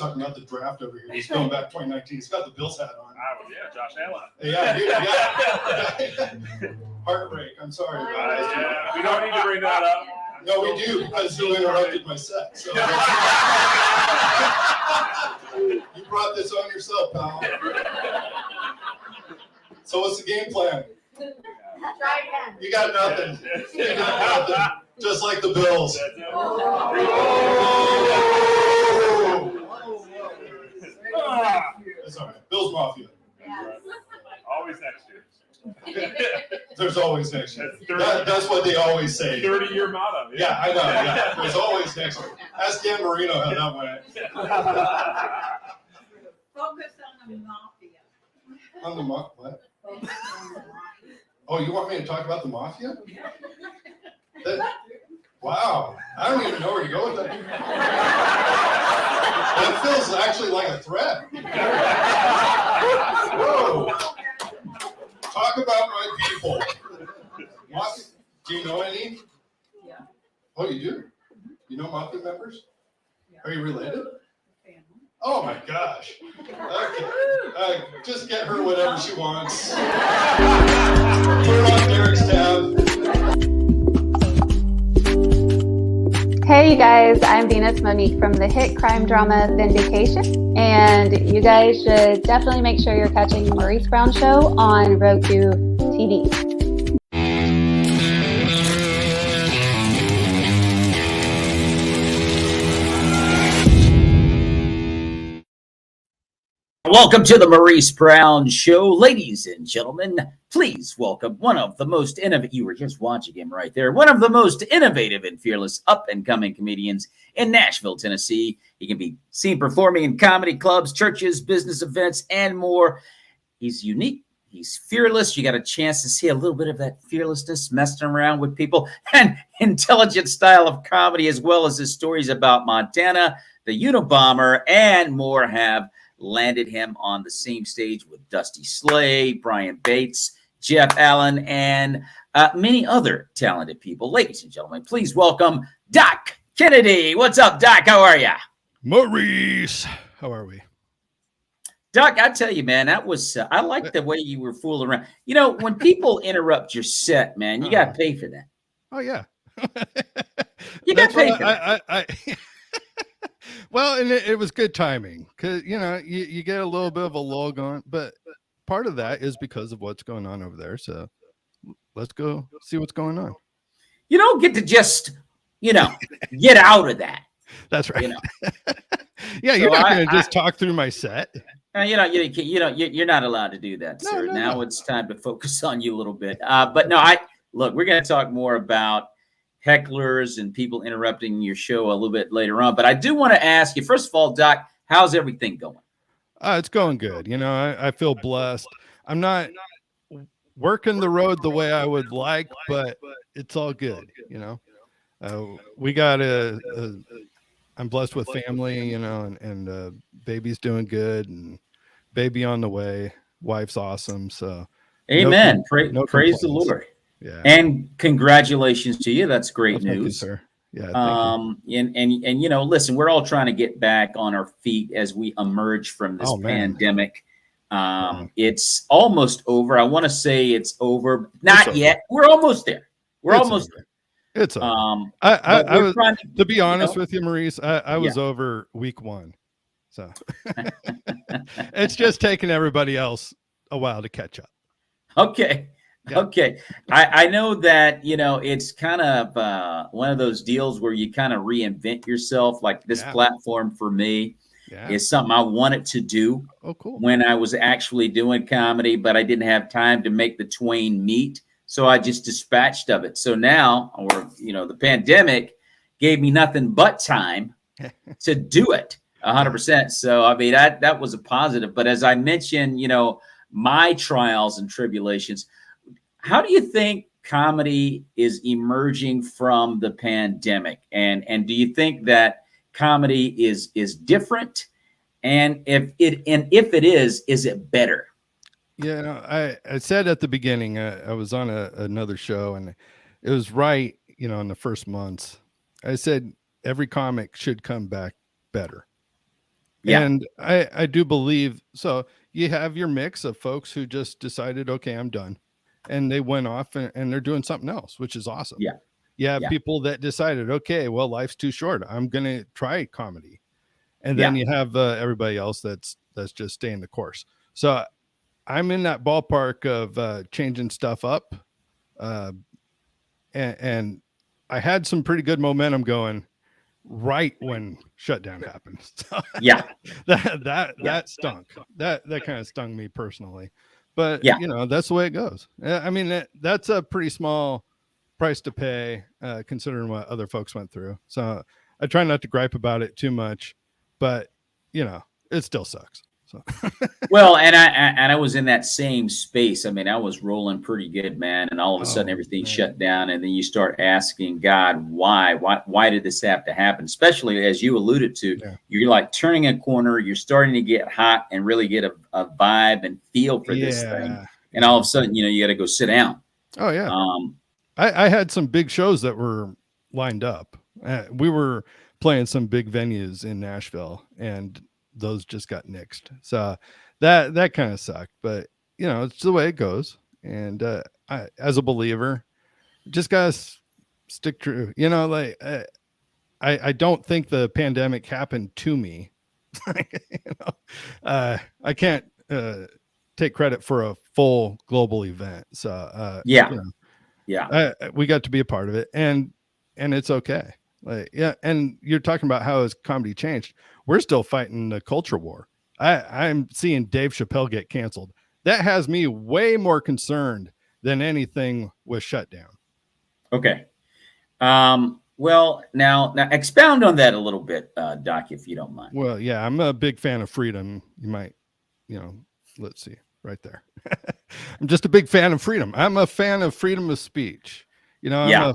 talking about the draft over here. He's going back 2019. He's got the Bills hat on. Yeah, Josh Allen. Yeah. Heartbreak. I'm sorry. Yeah. We don't need to bring that up. No, we do, because you interrupted my set. So. You brought this on yourself, pal. So what's the game plan? Try again. You got nothing. You got nothing. Just like the Bills. That's all right. Bills Mafia. Always next year. There's always next year. That's what they always say. 30-year motto. Yeah, I know. Yeah. There's always next year. Ask Dan Marino how that went. Focus on the mafia. On the what? Oh, you want me to talk about the mafia? Wow. I don't even know where to go with that. That feels actually like a threat. Whoa. Talk about my people. Mafia, do you know any? Yeah. Oh, you do? You know Mafia members? Yeah. Are you related? Family. Oh my gosh. Okay. Just get her whatever she wants. Put her on Derek's tab. Hey you guys, I'm Venus Monique from the hit crime drama Vindication, and you guys should definitely make sure you're catching Maurice Brown Show on Roku TV. Welcome to the Maurice Brown Show. Ladies and gentlemen, please welcome one of the most innovative, you were just watching him right there, one of the most innovative and fearless up-and-coming comedians in Nashville, Tennessee. He can be seen performing in comedy clubs, churches, business events, and more. He's unique. He's fearless. You got a chance to see a little bit of that fearlessness, messing around with people, and intelligent style of comedy, as well as his stories about Montana, the Unabomber, and more have landed him on the same stage with Dusty Slay, Brian Bates, Jeff Allen, and many other talented people. Ladies and gentlemen, please welcome Doc Kennedy. What's up, Doc? How are you? Maurice, how are we? Doc, I tell you, man, that was, I like the way you were fooling around. You know, when people interrupt your set, man, you got to pay for that. Oh, yeah. You got to pay for that. Well, and it was good timing because, you know, you get a little bit of a lull going, but part of that is because of what's going on over there. So let's go see what's going on. You don't get to just, you know, get out of that. That's right. You know? Yeah, So you're not going to just talk through my set. You're not allowed to do that, sir. No. It's time to focus on you a little bit. But no, look, we're going to talk more about hecklers and people interrupting your show a little bit later on. But I do want to ask you, first of all, Doc, how's everything going? It's going good. You know, I feel blessed. I'm not working the road the way I would like, but it's all good. You know, we got I'm blessed with family, you know, and baby's doing good and baby on the way. Wife's awesome. So amen. Praise the Lord. Yeah. And congratulations to you. That's great news. Thank you, sir. Yeah. Thank you. And you know, listen, we're all trying to get back on our feet as we emerge from this pandemic. It's almost over. I want to say it's over. Not yet. We're almost there. We're almost there. It's over. I was, to be honest with you, Maurice, I was over week 1. So it's just taking everybody else a while to catch up. Okay. Yeah. Okay. I know that, you know, it's kind of one of those deals where you kind of reinvent yourself. Like this platform for me is something I wanted to do when I was actually doing comedy, but I didn't have time to make the twain meet. So I just dispatched of it. So now, the pandemic gave me nothing but time to do it 100%. So, I mean, that was a positive. But as I mentioned, you know, my trials and tribulations, how do you think comedy is emerging from the pandemic? And do you think that comedy is different? And if it is it better? Yeah, I said at the beginning, I was on another show and it was right, you know, in the first months, I said every comic should come back better. Yeah. And I do believe so. You have your mix of folks who just decided, okay, I'm done, and they went off and they're doing something else, which is awesome. Yeah. You have Yeah. people that decided, okay, well, life's too short, I'm gonna try comedy, and then you have everybody else that's just staying the course. So I'm in that ballpark of changing stuff up, and I had some pretty good momentum going right when shutdown happened. So Yeah. that stunk. That kind of stung me personally. But Yeah. you know, that's the way it goes. I mean, that's a pretty small price to pay, considering what other folks went through. So I try not to gripe about it too much, but you know, it still sucks. So Well, and I was in that same space. I mean, I was rolling pretty good, man, and all of a sudden everything shut down, and then you start asking God, why did this have to happen? Especially as you alluded to, you're like turning a corner, you're starting to get hot and really get a vibe and feel for this thing, and all of a sudden, you know, you got to go sit down. Oh yeah. I had some big shows that were lined up. We were playing some big venues in Nashville, and those just got nixed. So that kind of sucked, but you know, it's the way it goes. And I, as a believer, just gotta stick true. You know, like I don't think the pandemic happened to me. You know, I can't take credit for a full global event. So you know, we got to be a part of it, and it's okay. Like, yeah, and you're talking about how has comedy changed. We're still fighting the culture war. I'm seeing Dave Chappelle get canceled. That has me way more concerned than anything was shut down. Okay. Well, now expound on that a little bit, Doc, if you don't mind. Well, yeah, I'm a big fan of freedom. You might, you know, let's see right there. I'm just a big fan of freedom. I'm a fan of freedom of speech. You know,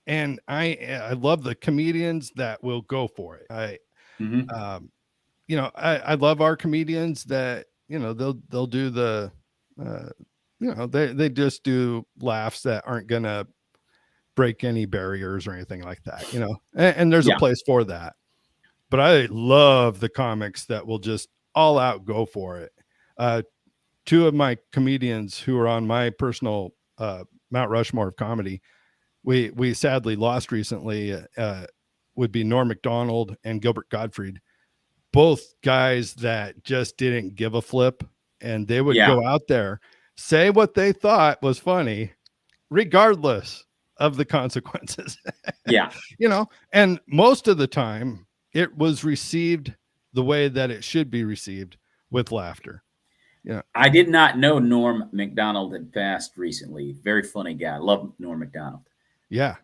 and I love the comedians that will go for it. You know, I love our comedians that, you know, they'll do the, you know, they just do laughs that aren't gonna break any barriers or anything like that, you know, and there's a place for that. But I love the comics that will just all out go for it. Two of my comedians who are on my personal Mount Rushmore of comedy, we sadly lost recently, would be Norm Macdonald and Gilbert Gottfried. Both guys that just didn't give a flip, and they would go out there, say what they thought was funny, regardless of the consequences. You know, and most of the time it was received the way that it should be received, with laughter. Yeah. I did not know Norm Macdonald had passed recently. Very funny guy. Love Norm Macdonald. Yeah.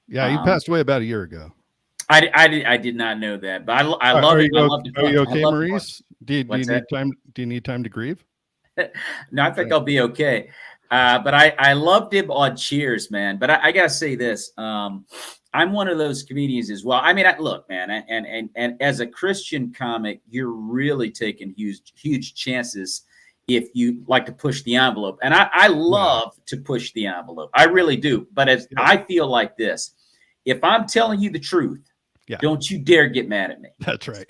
He passed away about a year ago. I did not know that, but I love it. Are you okay, Maurice? Do you need time to grieve? No, I think I'll be okay. But I loved him on Cheers, man. But I gotta say this. I'm one of those comedians as well. I mean, look, man, and as a Christian comic, you're really taking huge chances if you like to push the envelope. And I love to push the envelope. I really do. But I feel like this. If I'm telling you the truth, don't you dare get mad at me. That's right.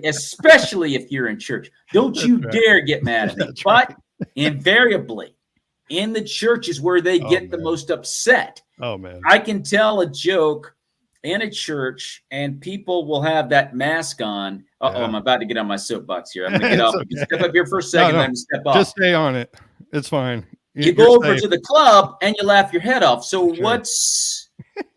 Especially if you're in church. Don't you dare get mad at me. But invariably, in the church is where they get the most upset. Oh, man. I can tell a joke in a church and people will have that mask on. I'm about to get on my soapbox here. I'm going to get off. Okay. Step up here for a second, let me step off. Just stay on it. It's fine. You go over to the club and you laugh your head off. So what's...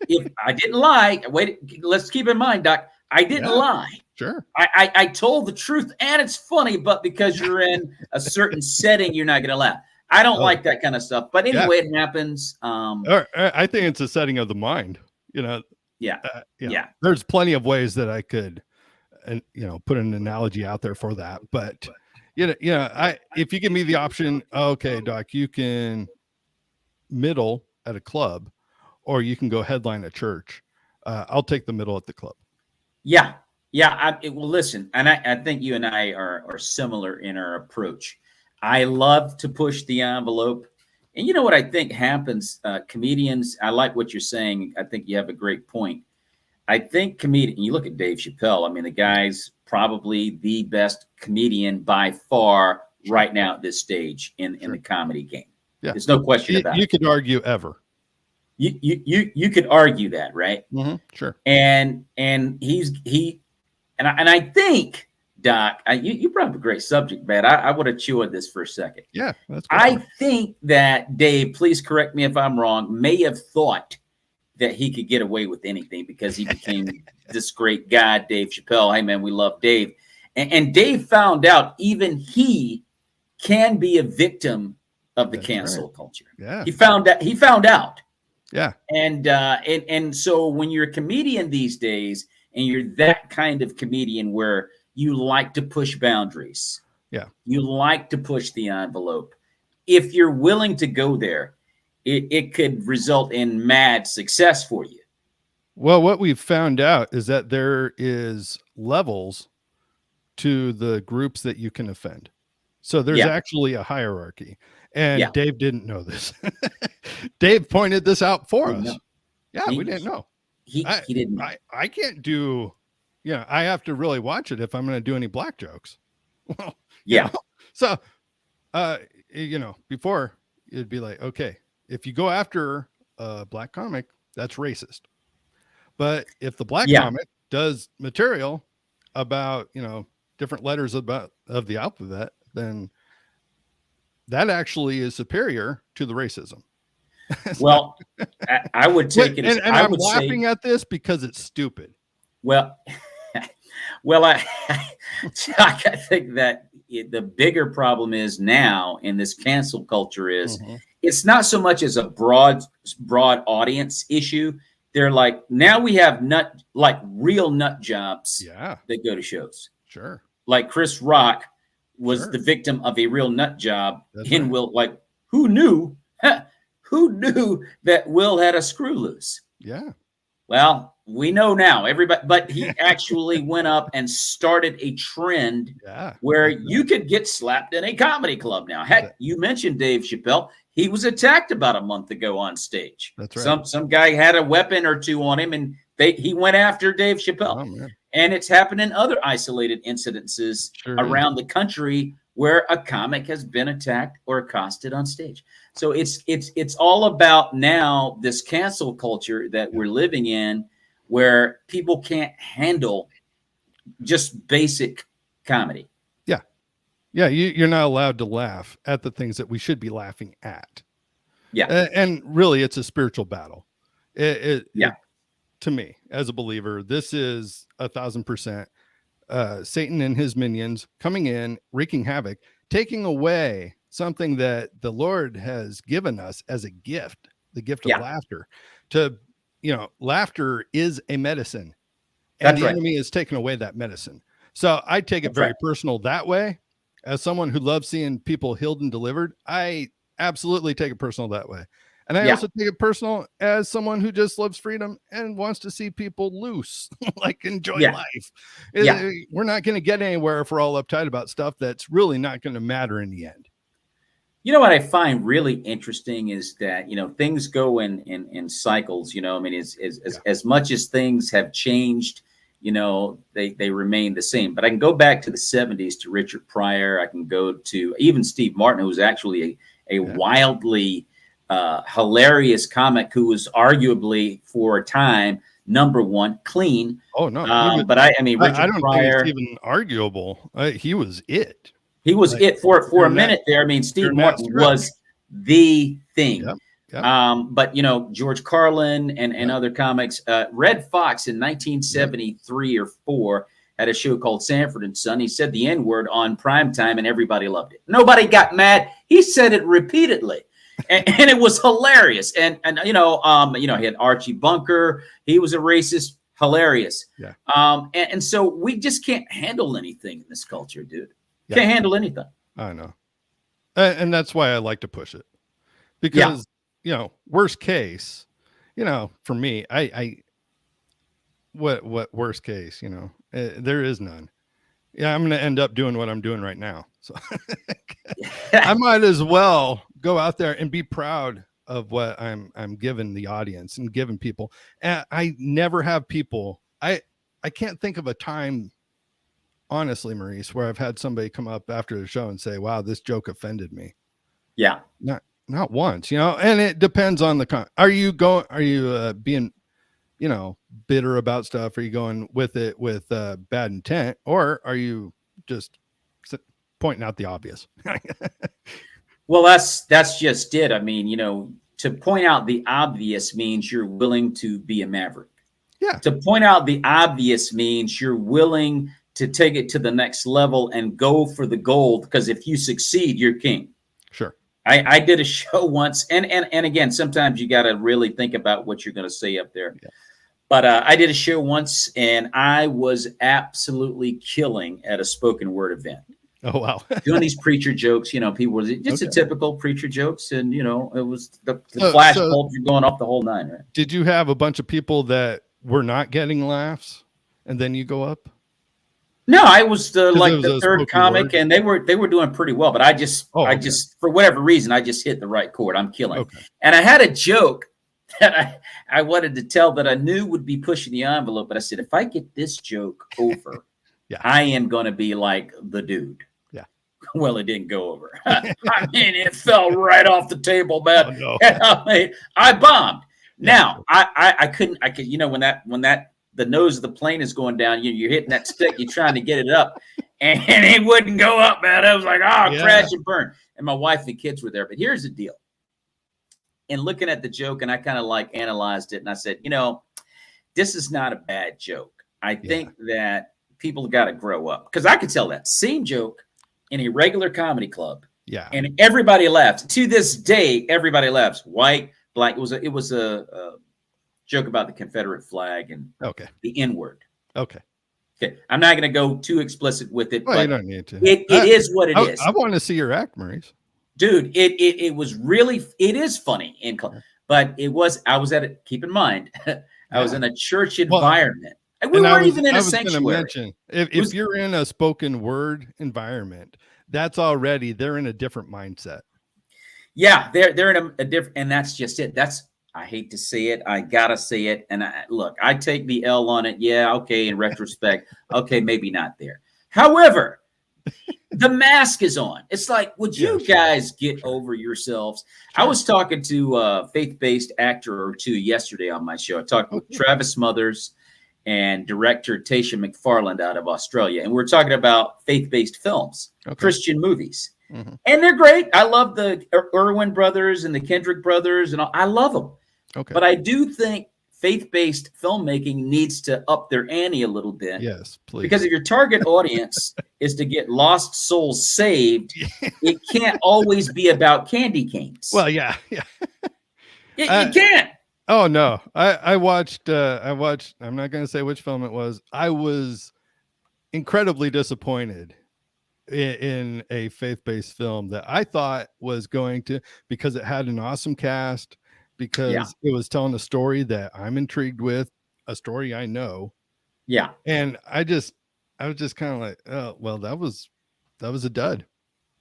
if I didn't lie, wait, let's keep in mind, Doc, I didn't lie. Sure. I told the truth, and it's funny, but because you're in a certain setting, you're not going to laugh. I don't like that kind of stuff. But anyway, it happens. I think it's a setting of the mind, you know. There's plenty of ways that I could, and you know, put an analogy out there for that. But if you give me the option, okay, Doc, you can middle at a club, or you can go headline a church. I'll take the middle at the club. Well, listen, and I think you and I are similar in our approach. I love to push the envelope. And you know what I think happens? Comedians, I like what you're saying. I think you have a great point. I think comedian. You look at Dave Chappelle. I mean, the guy's probably the best comedian by far right now at this stage in the comedy game. Yeah, there's no question about it. You could argue ever. You could argue that, right? Mm-hmm, sure. And I think, Doc, you brought up a great subject, man. I want to chew on this for a second. Yeah, that's good. I think that Dave, please correct me if I'm wrong, may have thought that he could get away with anything because he became this great guy, Dave Chappelle. Hey, man, we love Dave. And Dave found out even he can be a victim of the cancel culture. Yeah. He found out. Yeah. And so when you're a comedian these days and you're that kind of comedian where you like to push boundaries. Yeah. You like to push the envelope. If you're willing to go there, it could result in mad success for you. Well, what we've found out is that there is levels to the groups that you can offend. So there's actually a hierarchy. And Dave didn't know this. Dave pointed this out for us. No. Yeah, we didn't know. He didn't. I can't do, I have to really watch it if I'm going to do any black jokes. Well, So, before it'd be like, okay, if you go after a black comic, that's racist. But if the black comic does material about, different letters of the alphabet, then that actually is superior to the racism. Well, I would take it as, and I'm laughing at this because it's stupid. Well, I think that the bigger problem is now in this cancel culture is it's not so much as a broad audience issue. They're like, now we have real nut jobs that go to shows. Sure. Like Chris Rock was the victim of a real nut job. Who knew? Who knew that Will had a screw loose? Yeah. Well, we know now, everybody, but he actually went up and started a trend where you could get slapped in a comedy club now. Heck, you mentioned Dave Chappelle. He was attacked about a month ago on stage. That's right. Some guy had a weapon or two on him, and he went after Dave Chappelle. And it's happened in other isolated incidences around the country where a comic has been attacked or accosted on stage. So it's all about now this cancel culture that we're living in, where people can't handle just basic comedy. Yeah, you're not allowed to laugh at the things that we should be laughing at. Yeah. And really, it's a spiritual battle. To me, as a believer, this is 1,000% Satan and his minions coming in, wreaking havoc, taking away something that the Lord has given us as a gift, the gift of laughter. Laughter is a medicine, and the enemy is taking away that medicine. So I take it very personal that way. As someone who loves seeing people healed and delivered, I absolutely take it personal that way. And I also take it personal as someone who just loves freedom and wants to see people loose, enjoy life. We're not going to get anywhere if we're all uptight about stuff that's really not going to matter in the end. You know what I find really interesting is that, things go in cycles, as much as things have changed, they remain the same. But I can go back to the 70s to Richard Pryor. I can go to even Steve Martin, who was actually a wildly hilarious comic who was arguably for a time #1 clean. Oh no! Richard I don't Pryor, think it's even arguable. He was it. He was it for a minute there. Steve Martin was the thing. Yep. But George Carlin and other comics. Red Fox in 1973 or 4 had a show called Sanford and Son. He said the N-word on primetime and everybody loved it. Nobody got mad. He said it repeatedly. And it was hilarious. And he had Archie Bunker. He was a racist, hilarious. Yeah. And so we just can't handle anything in this culture, dude. Can't handle anything. I know. And that's why I like to push it. Because, worst case, for me, what worst case, there is none. Yeah, I'm going to end up doing what I'm doing right now. So I might as well go out there and be proud of what I'm giving the audience and giving people. And I never have people. I can't think of a time, honestly, Maurice, where I've had somebody come up after the show and say, "Wow, this joke offended me." Yeah. Not once, and it depends on the are you being, bitter about stuff? Are you going with it with bad intent, or are you just pointing out the obvious? Well, that's just it. I mean, to point out the obvious means you're willing to be a maverick. Yeah. To point out the obvious means you're willing to take it to the next level and go for the gold, because if you succeed, you're king. Sure. I did a show once, and again, sometimes you got to really think about what you're going to say up there. Yeah. But I did a show once, and I was absolutely killing at a spoken word event. Oh, wow. Doing these preacher jokes, people were just Okay. a typical preacher jokes, and it was the flash bulbs were going off the whole nine. Right? Did you have a bunch of people that were not getting laughs, and then you go up? No, I was like it was the a third spoken comic, word. and they were doing pretty well. But I just for whatever reason, I just hit the right chord. I'm killing. Okay. And I had a joke that I wanted to tell that I knew would be pushing the envelope. But I said, if I get this joke over, Yeah. I am going to be like the dude. Yeah. Well, it didn't go over. I mean, it fell right off the table, man. Oh, no. I bombed. Yeah. Now I could when that the nose of the plane is going down, you're hitting that stick, you're trying to get it up, and it wouldn't go up, man. I was like, crash and burn. And my wife and kids were there. But here's the deal. In looking at the joke, and I kind of like analyzed it, and I said, this is not a bad joke. I think that people got to grow up, because I could tell that same joke in a regular comedy club. Yeah. And everybody laughs. To this day, everybody laughs. White, black. It was a joke about the Confederate flag and the N-word. Okay. I'm not going to go too explicit with it, Well, but you don't need to. it is what it is. I want to see your act, Maurice. Dude, it was really, it is funny. But I was at it, keep in mind, I was in a church environment. We weren't even in a sanctuary. Mention, if you're in a spoken word environment, they're in a different mindset. Yeah, they're in a different, and that's just it. I hate to say it. I gotta say it. And I take the L on it. Yeah, okay. In retrospect, okay, maybe not there. However, the mask is on. It's like, would you guys get over yourselves? Sure. I was talking to a faith-based actor or two yesterday on my show. I talked with Travis Smothers and director Tasha McFarland out of Australia, and we're talking about faith-based films, Christian movies. Mm-hmm. And they're great. I love the Irwin brothers and the Kendrick brothers, and I love them. Okay. But I do think faith-based filmmaking needs to up their ante a little bit. Yes, please. Because if your target audience is to get lost souls saved, it can't always be about candy canes. Well, yeah. You can't. Oh no. I watched I'm not going to say which film it was. I was incredibly disappointed in a faith-based film that I thought was going to, because it had an awesome cast, because it was telling a story that I'm intrigued with, a story I know. Yeah. And I was just kind of like, oh, well, that was a dud.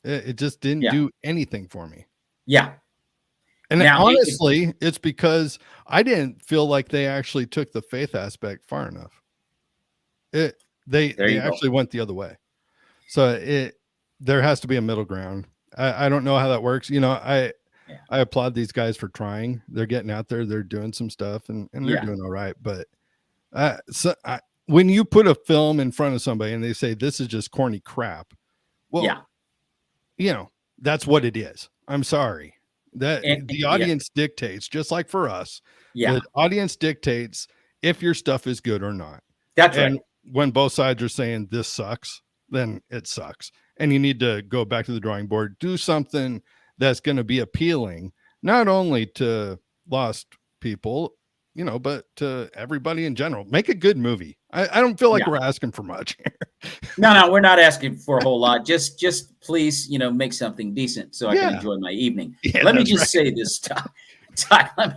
It just didn't do anything for me. Yeah. And now, honestly, it's because I didn't feel like they actually took the faith aspect far enough. They actually went the other way. So there has to be a middle ground. I don't know how that works. I applaud these guys for trying. They're getting out there. They're doing some stuff, and they're doing all right. But when you put a film in front of somebody and they say this is just corny crap, well, that's what it is. I'm sorry. The audience dictates, just like for us. Yeah, the audience dictates if your stuff is good or not. That's right. When both sides are saying this sucks, then it sucks, and you need to go back to the drawing board. Do something that's going to be appealing, not only to lost people, but to everybody in general. Make a good movie. I don't feel like we're asking for much here. No, we're not asking for a whole lot. Just please, make something decent so I can enjoy my evening. Yeah, let me just say this, Todd.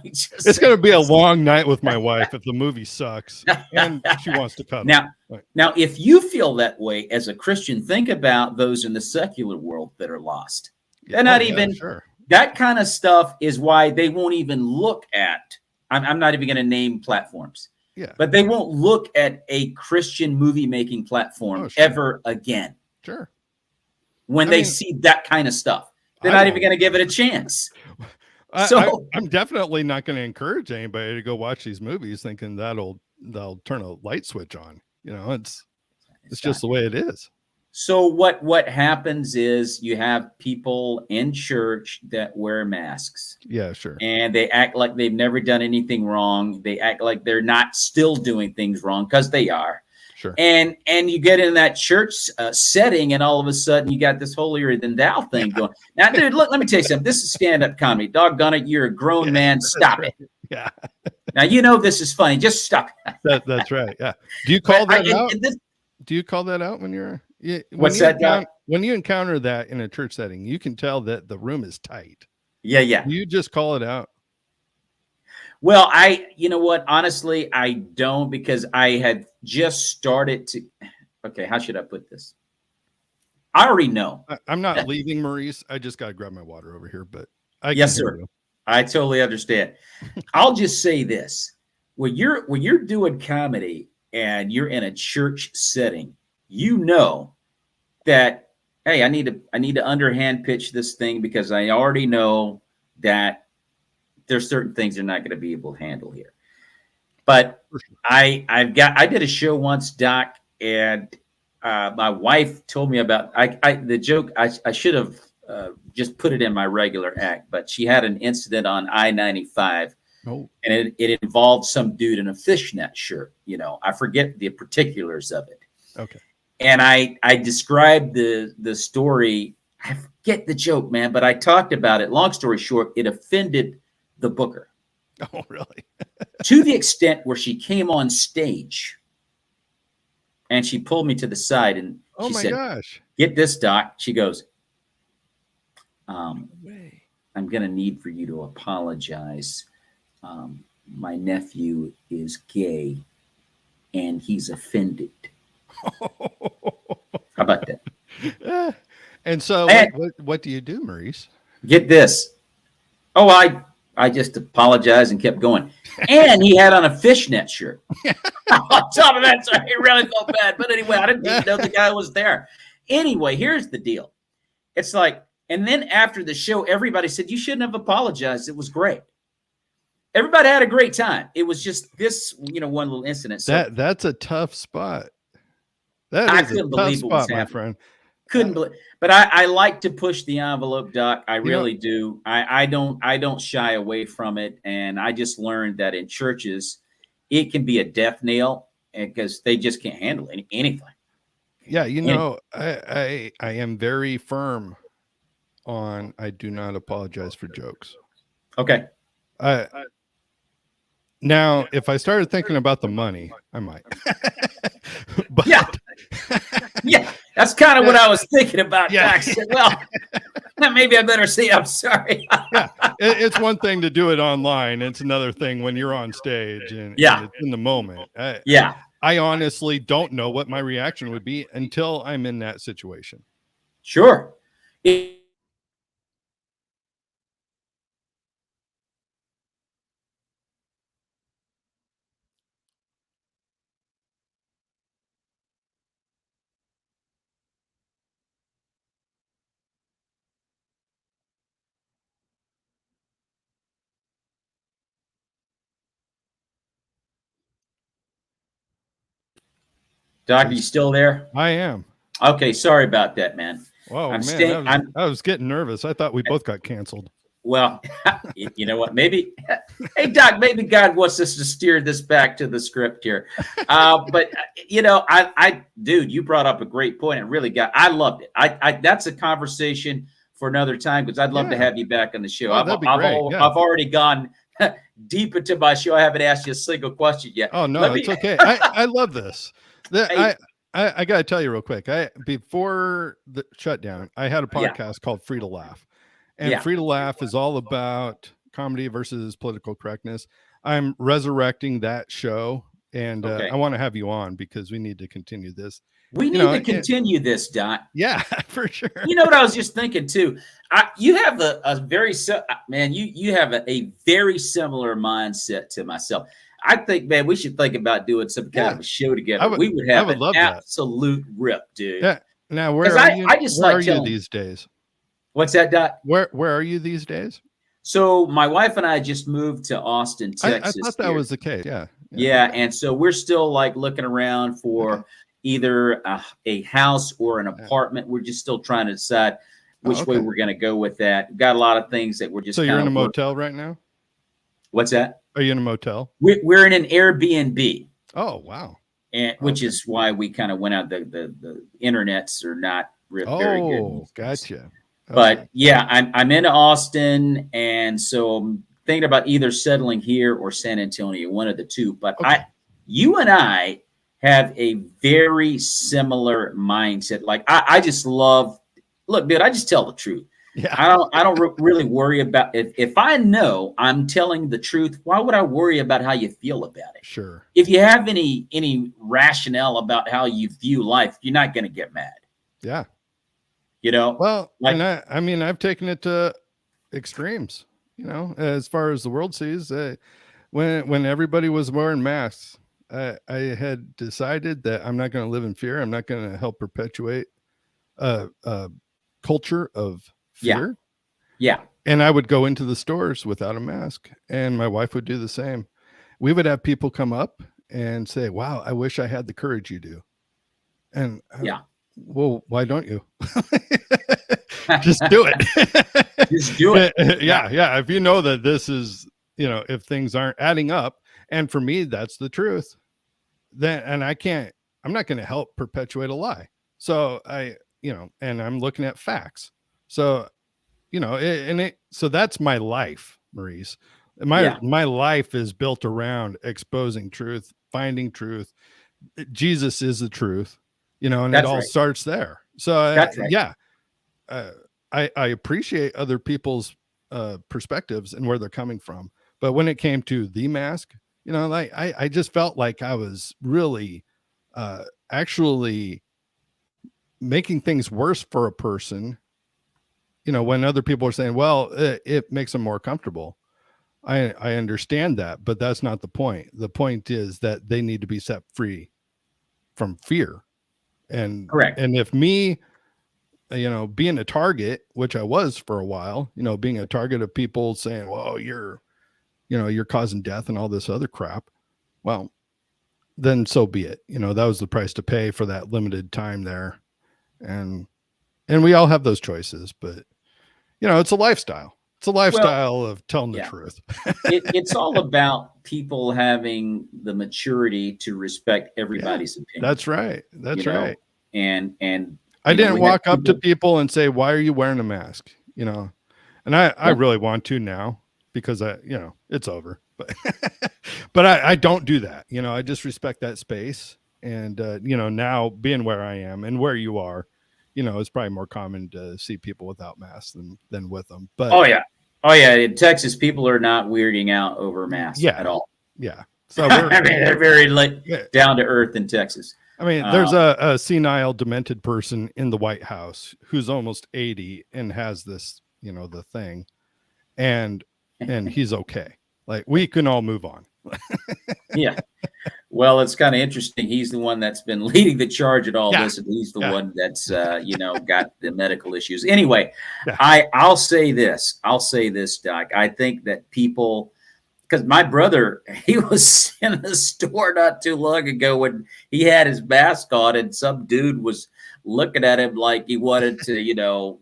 It's going to be a long night with my wife if the movie sucks and she wants to cut it. Now, if you feel that way as a Christian, think about those in the secular world that are lost. They're not even that kind of stuff is why they won't even look at. I'm not even going to name platforms. Yeah. But they won't look at a Christian movie making platform ever again. Sure. When they see that kind of stuff, they're not even going to give it a chance. I'm definitely not going to encourage anybody to go watch these movies thinking they'll turn a light switch on. You know, it's just the way it is. So what happens is you have people in church that wear masks. Yeah, sure. And they act like they've never done anything wrong. They act like they're not still doing things wrong because they are. Sure. And you get in that church setting, and all of a sudden you got this holier than thou thing going. Now, dude, look, let me tell you something. This is stand-up comedy. Doggone it, you're a grown man. Stop it. Yeah. Now you know this is funny. Just stop. That's right. Yeah. Do you call that out? Do you call that out when you're? What's that? When you encounter that in a church setting, you can tell that the room is tight. Yeah. You just call it out. Well, you know what? Honestly, I don't, because I had just started to. Okay, how should I put this? I already know. I'm not leaving, Maurice. I just got to grab my water over here, but yes, sir. I totally understand. I'll just say this: when you're doing comedy and you're in a church setting, you know that, hey, I need to underhand pitch this thing because I already know that there's certain things they're not going to be able to handle here. But I did a show once, Doc, and my wife told me about the joke. I should have just put it in my regular act, but she had an incident on I-95. Oh. And it involved some dude in a fishnet shirt. You know, I forget the particulars of it. Okay. And I described the story. I forget the joke, man, but I talked about it. Long story short, it offended the booker. Oh, really? To the extent where she came on stage and she pulled me to the side and she said, gosh, get this, Doc. She goes, I'm going to need for you to apologize. My nephew is gay and he's offended. How about that? And so what do you do, Maurice? Get this. Oh, I just apologized and kept going. And he had on a fishnet shirt. On top of that, so I really felt bad. But anyway, I didn't even know the guy was there. Anyway, here's the deal. It's like, and then after the show, everybody said, you shouldn't have apologized. It was great. Everybody had a great time. It was just this, one little incident. So that's a tough spot. That I is couldn't a tough believe what was spot, my happening. friend. Couldn't believe, but I like to push the envelope, Doc. I really do. I don't shy away from it. And I just learned that in churches, it can be a death nail because they just can't handle anything. Yeah, I am very firm on I do not apologize for jokes. Okay. Now, if I started thinking about the money, I might. But yeah, that's kind of what I was thinking about. Yeah. Doc. Said, well, maybe I better say I'm sorry. Yeah, it's one thing to do it online. It's another thing when you're on stage and it's in the moment. I honestly don't know what my reaction would be until I'm in that situation. Sure. Doc, are you still there? I am. Okay, sorry about that, man. Oh, I was getting nervous. I thought we both got canceled. Well, you know what? Maybe, hey, Doc, maybe God wants us to steer this back to the script here. But, dude, you brought up a great point. I loved it. That's a conversation for another time because I'd love to have you back on the show. Oh, that'd be great. I've already gone deep into my show. I haven't asked you a single question yet. Oh, no, it's okay. I love this. I got to tell you real quick. Before the shutdown, I had a podcast called Free to Laugh. And Free to Laugh is all about comedy versus political correctness. I'm resurrecting that show, and I want to have you on because we need to continue this. We need to continue this, Doc. Yeah, for sure. You know what I was just thinking too? You have a very man. You have a very similar mindset to myself. I think, man, we should think about doing some kind of a show together. We would have an absolute rip, dude. Yeah. Now, where are you? Where are you these days? What's that, Doc? Where are you these days? So my wife and I just moved to Austin, Texas. I thought that was the case. Yeah. Yeah, and so we're still like looking around for either a house or an apartment. We're just still trying to decide which way we're going to go with that. We've got a lot of things that we're just. So you're in a motel right now? What's that? Are you in a motel? We're in an Airbnb. Oh, wow. And which is why we kind of went out. The internets are not very good. Oh, gotcha. But yeah, I'm in Austin, and so I'm thinking about either settling here or San Antonio, one of the two. But you and I have a very similar mindset. Like I just love. Look, dude, I just tell the truth. Yeah. I don't really worry about if I know I'm telling the truth. Why would I worry about how you feel about it? Sure. If you have any rationale about how you view life, you're not going to get mad. Yeah. You know. Well, and I mean, I've taken it to extremes. You know, as far as the world sees, when everybody was wearing masks, I had decided that I'm not going to live in fear. I'm not going to help perpetuate a culture of fear. Yeah. And I would go into the stores without a mask, and my wife would do the same. We would have people come up and say, "Wow, I wish I had the courage you do." And well, why don't you? Just do it. Just do it. Yeah. If you know that this is, if things aren't adding up, and for me, that's the truth, then, and I'm not going to help perpetuate a lie. So and I'm looking at facts. So, so that's my life, Maurice. My life is built around exposing truth, finding truth. Jesus is the truth, and it all starts there. So I appreciate other people's perspectives and where they're coming from. But when it came to the mask, I just felt like I was really actually making things worse for a person, when other people are saying, well, it makes them more comfortable. I understand that, but that's not the point. The point is that they need to be set free from fear. And correct. And if me, being a target, which I was for a while, being a target of people saying, well, you're causing death and all this other crap. Well, then so be it. That was the price to pay for that limited time there. And we all have those choices, but it's a lifestyle. It's a lifestyle of telling the truth. It's all about people having the maturity to respect everybody's opinion. That's right. That's right. And I didn't walk up to people and say, why are you wearing a mask? And I really want to now because it's over, but I don't do that. I just respect that space. And, now being where I am and where you are, it's probably more common to see people without masks than with them. But oh yeah. In Texas, people are not weirding out over masks at all. Yeah. So they're very down to earth in Texas. I mean, there's a senile, demented person in the White House who's almost 80 and has this, the thing, and he's okay. Like, we can all move on. Yeah. Well, it's kind of interesting. He's the one that's been leading the charge at all this, and he's the one that's got the medical issues. Anyway, I'll say this, Doc. I think that people, because my brother, he was in the store not too long ago when he had his mask on, and some dude was looking at him like he wanted to,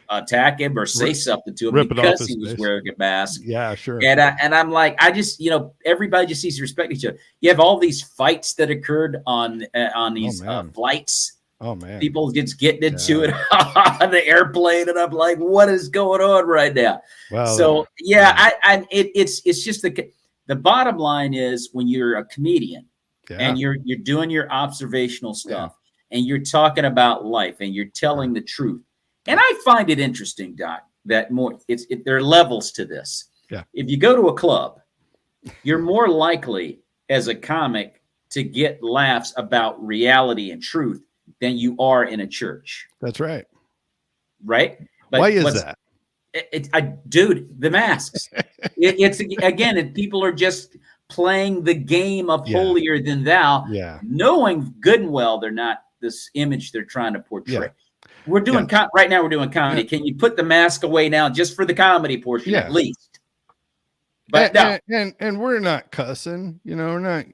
attack him or say something to him because he was wearing a mask. Yeah, sure. And I'm like, I just, everybody just needs to respect each other. You have all these fights that occurred on these flights. Oh man, people just getting into it on the airplane, and I'm like, what is going on right now? Well, so it's just the bottom line is, when you're a comedian and you're doing your observational stuff and you're talking about life and you're telling the truth. And I find it interesting, Doc, that there are levels to this. Yeah. If you go to a club, you're more likely as a comic to get laughs about reality and truth than you are in a church. That's right. Right? But why is that? Dude, the masks. It's again, people are just playing the game of holier than thou, knowing good and well they're not this image they're trying to portray. Yeah. We're doing right now. We're doing comedy. Can you put the mask away now, just for the comedy portion at least? But and we're not cussing. We're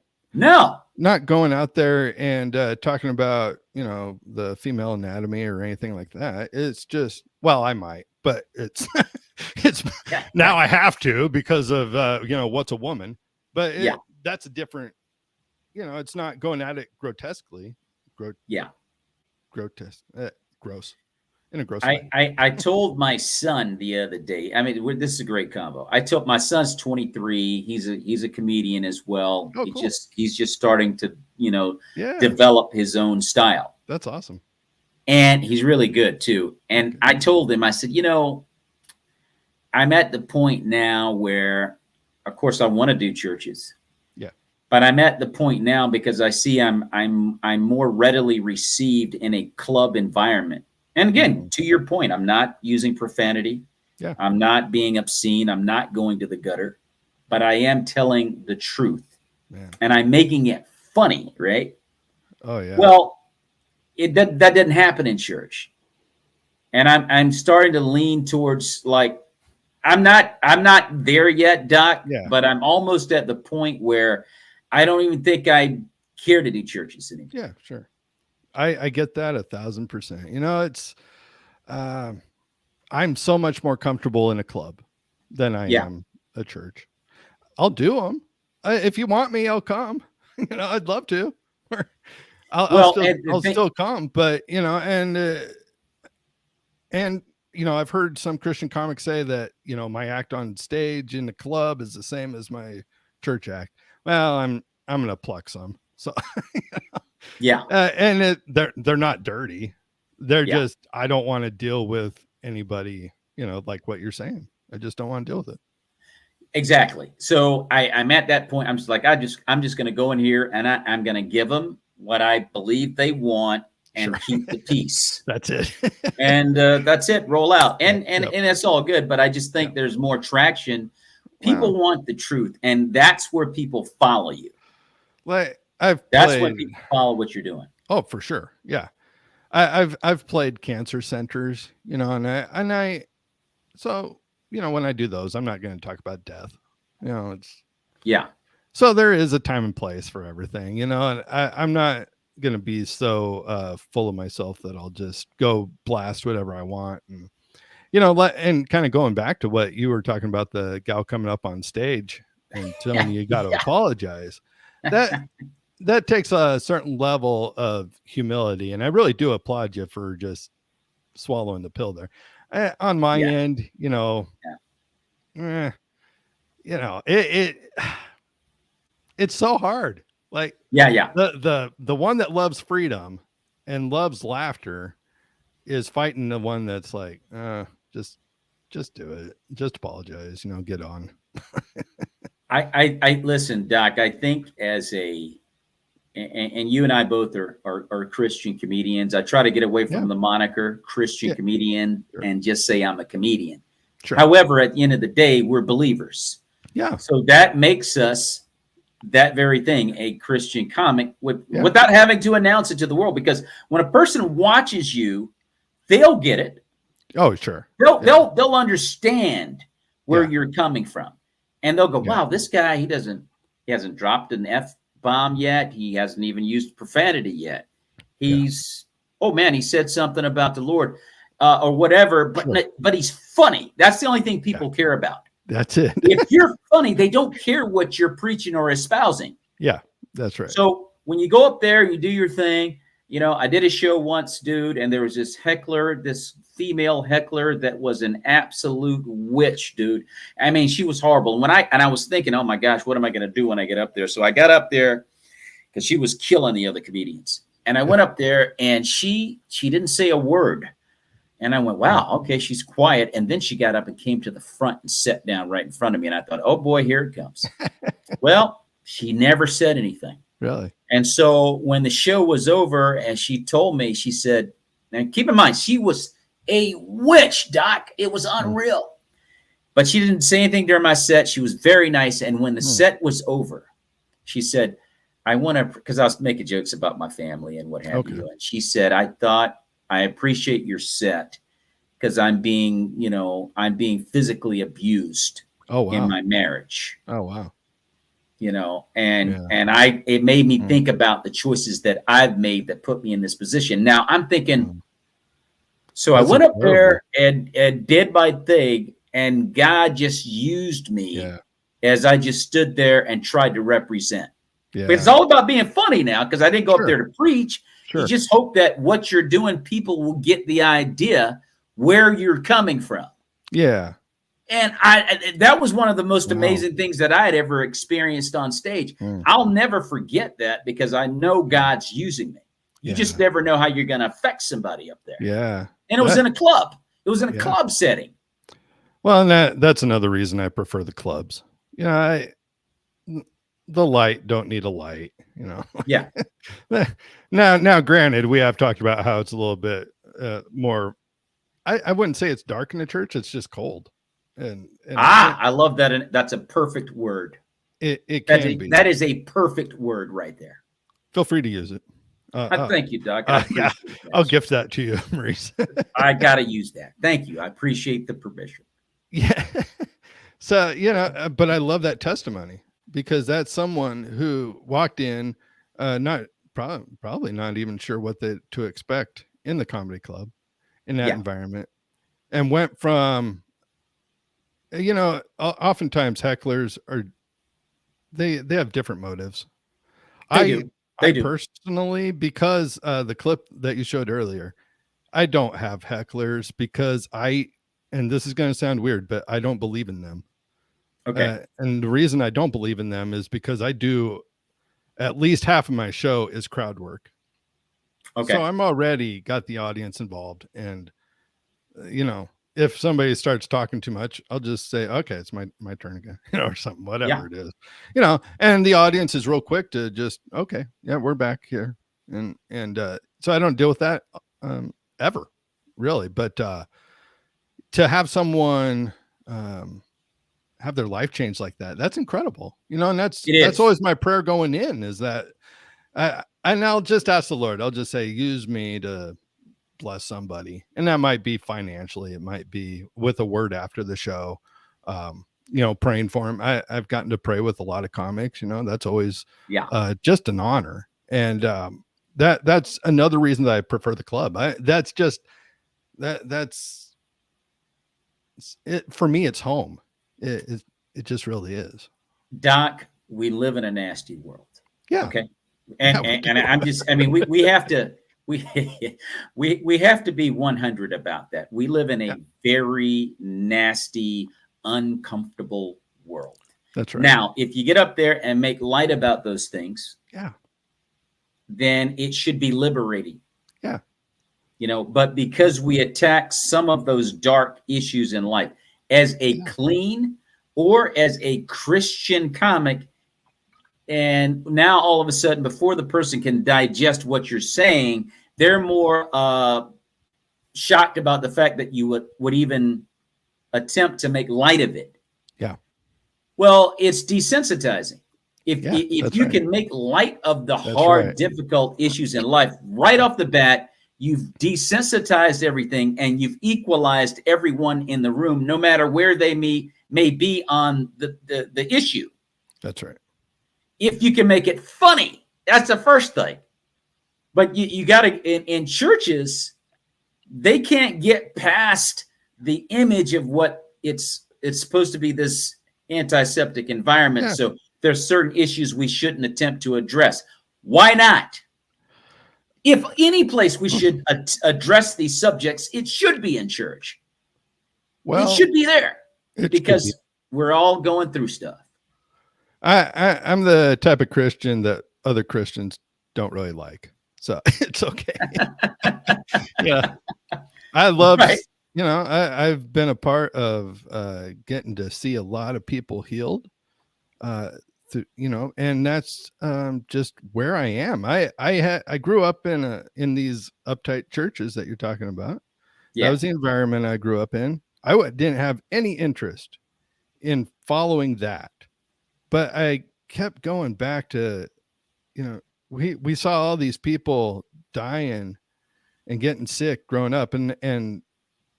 not going out there and talking about the female anatomy or anything like that. It's just, well, I might, but it's now I have to because of what's a woman. But that's a different. It's not going at it grotesquely. Grotesque. Gross. In a gross way. I told my son the other day. I mean, this is a great combo. I told my son's 23. He's a comedian as well. Oh, cool. He's just starting to develop his own style. That's awesome. And he's really good too. And I told him, I said, I'm at the point now where, of course, I want to do churches. Yeah. But I'm at the point now because I see I'm more readily received in a club environment. And again, to your point, I'm not using profanity. Yeah. I'm not being obscene. I'm not going to the gutter, but I am telling the truth. Man. And I'm making it funny, right? Oh yeah. Well, that didn't happen in church. And I'm starting to lean towards, like, I'm not there yet, Doc, but I'm almost at the point where I don't even think I care to do churches anymore. Yeah, sure. I get that 1,000%. It's I'm so much more comfortable in a club than I am a church. I'll do them. If you want me, I'll come. I'd love to. I'll still come, but I've heard some Christian comics say that, my act on stage in the club is the same as my church act. Well, I'm going to pluck some. So, and they're not dirty. They're just, I don't want to deal with anybody, like what you're saying. I just don't want to deal with it. Exactly. So I'm at that point. I'm just like, I'm just going to go in here and I'm going to give them what I believe they want and keep the peace. That's it. And that's it. Roll out. And it's all good. But I just think there's more traction. People want the truth, and that's where people follow you. Like that's when people follow what you're doing. Oh, for sure. Yeah. I've played cancer centers, and so, when I do those, I'm not going to talk about death, so there is a time and place for everything, and I'm not going to be so full of myself that I'll just go blast whatever I want. And, and kind of going back to what you were talking about, the gal coming up on stage and telling you got to apologize. That takes a certain level of humility, and I really do applaud you for just swallowing the pill there. On my end, it's so hard. Like, the one that loves freedom and loves laughter is fighting the one that's like, just do it, just apologize, get on. I listen, Doc. I think and you and I both are Christian comedians. I try to get away from the moniker Christian comedian and just say I'm a comedian. Sure. However, at the end of the day, we're believers. Yeah. So that makes us that very thing, a Christian comic, without having to announce it to the world. Because when a person watches you, they'll get it. Oh, sure. They'll understand where you're coming from, and they'll go, "Wow, this guy he hasn't dropped an F-bomb yet. He hasn't even used profanity yet. He's he said something about the Lord or whatever, but he's funny. That's the only thing people care about. That's it. If you're funny, they don't care what you're preaching or espousing. Yeah, that's right. So when you go up there, you do your thing. I did a show once, dude, and there was this female heckler that was an absolute witch, dude. I mean, she was horrible. And I was thinking, oh my gosh, what am I going to do when I get up there? So I got up there because she was killing the other comedians. And I went up there and she didn't say a word. And I went, wow, okay, she's quiet. And then she got up and came to the front and sat down right in front of me. And I thought, oh boy, here it comes. Well, she never said anything. Really? And so when the show was over and she told me, she said, and keep in mind, she was a witch, Doc. It was unreal. But she didn't say anything during my set. She was very nice. And when the set was over, she said, I want to, because I was making jokes about my family and what have you. And she said, I appreciate your set because I'm being physically abused in my marriage. Oh, wow. It made me think about the choices that I've made that put me in this position. Now I'm thinking, so I went up there and did my thing, and God just used me as I just stood there and tried to represent. Yeah. But it's all about being funny now, because I didn't go up there to preach. You just hope that what you're doing, people will get the idea where you're coming from. Yeah. And that was one of the most amazing things that I had ever experienced on stage. I'll never forget that, because I know God's using me. You just never know how you're going to affect somebody up there. Yeah. And it was in a club. It was in a club setting. Well, and that's another reason I prefer the clubs. The light don't need a light, Yeah. Now, granted, we have talked about how it's a little bit more. I wouldn't say it's dark in the church. It's just cold. I love that. And that's a perfect word. It can be. That is a perfect word right there. Feel free to use it. Thank you, Doc. Yeah, I'll gift that to you, Maurice. I got to use that. Thank you. I appreciate the permission. Yeah. So, but I love that testimony, because that's someone who walked in, probably not even sure what to expect in the comedy club, in that environment, and went from, oftentimes hecklers they have different motives. I personally, because the clip that you showed earlier, I don't have hecklers, because and this is going to sound weird, but I don't believe in them. Okay. And the reason I don't believe in them is because I do at least half of my show is crowd work. Okay. So I'm already got the audience involved. And, if somebody starts talking too much, I'll just say, okay, it's my turn again, or something, whatever it is, and the audience is real quick to just, okay, yeah, we're back here. And so I don't deal with that ever, really. But to have someone have their life change like that, that's incredible, and that's always my prayer going in, is that and I'll just ask the Lord, I'll just say, use me to bless somebody. And that might be financially, it might be with a word after the show, praying for him. I've gotten to pray with a lot of comics, that's always just an honor. And that's another reason that I prefer the club. That's it for me. It's home. It just really is. Doc, we live in a nasty world. Yeah. Okay. And I'm just, we have to, we have to be 100 about that. We live in a very nasty, uncomfortable world. That's right. Now, if you get up there and make light about those things, then it should be liberating. Yeah. But because we attack some of those dark issues in life as a clean or as a Christian comic, and now all of a sudden, before the person can digest what you're saying, they're more shocked about the fact that you would even attempt to make light of it. Yeah. Well, it's desensitizing. If you can make light of the hard, difficult issues in life right off the bat, you've desensitized everything, and you've equalized everyone in the room, no matter where they may be on the issue. That's right. If you can make it funny, that's the first thing. But you got to, in churches, they can't get past the image of what it's supposed to be, this antiseptic environment. Yeah. So there's certain issues we shouldn't attempt to address. Why not? If any place we should address these subjects, it should be in church. Well, it should be there, because we're all going through stuff. I'm the type of Christian that other Christians don't really like, so it's okay. Yeah, I love, I've been a part of getting to see a lot of people healed and that's just where I am. I grew up in these uptight churches that you're talking about. Yeah. That was the environment I grew up in. Didn't have any interest in following that, but I kept going back to, we saw all these people dying and getting sick growing up, and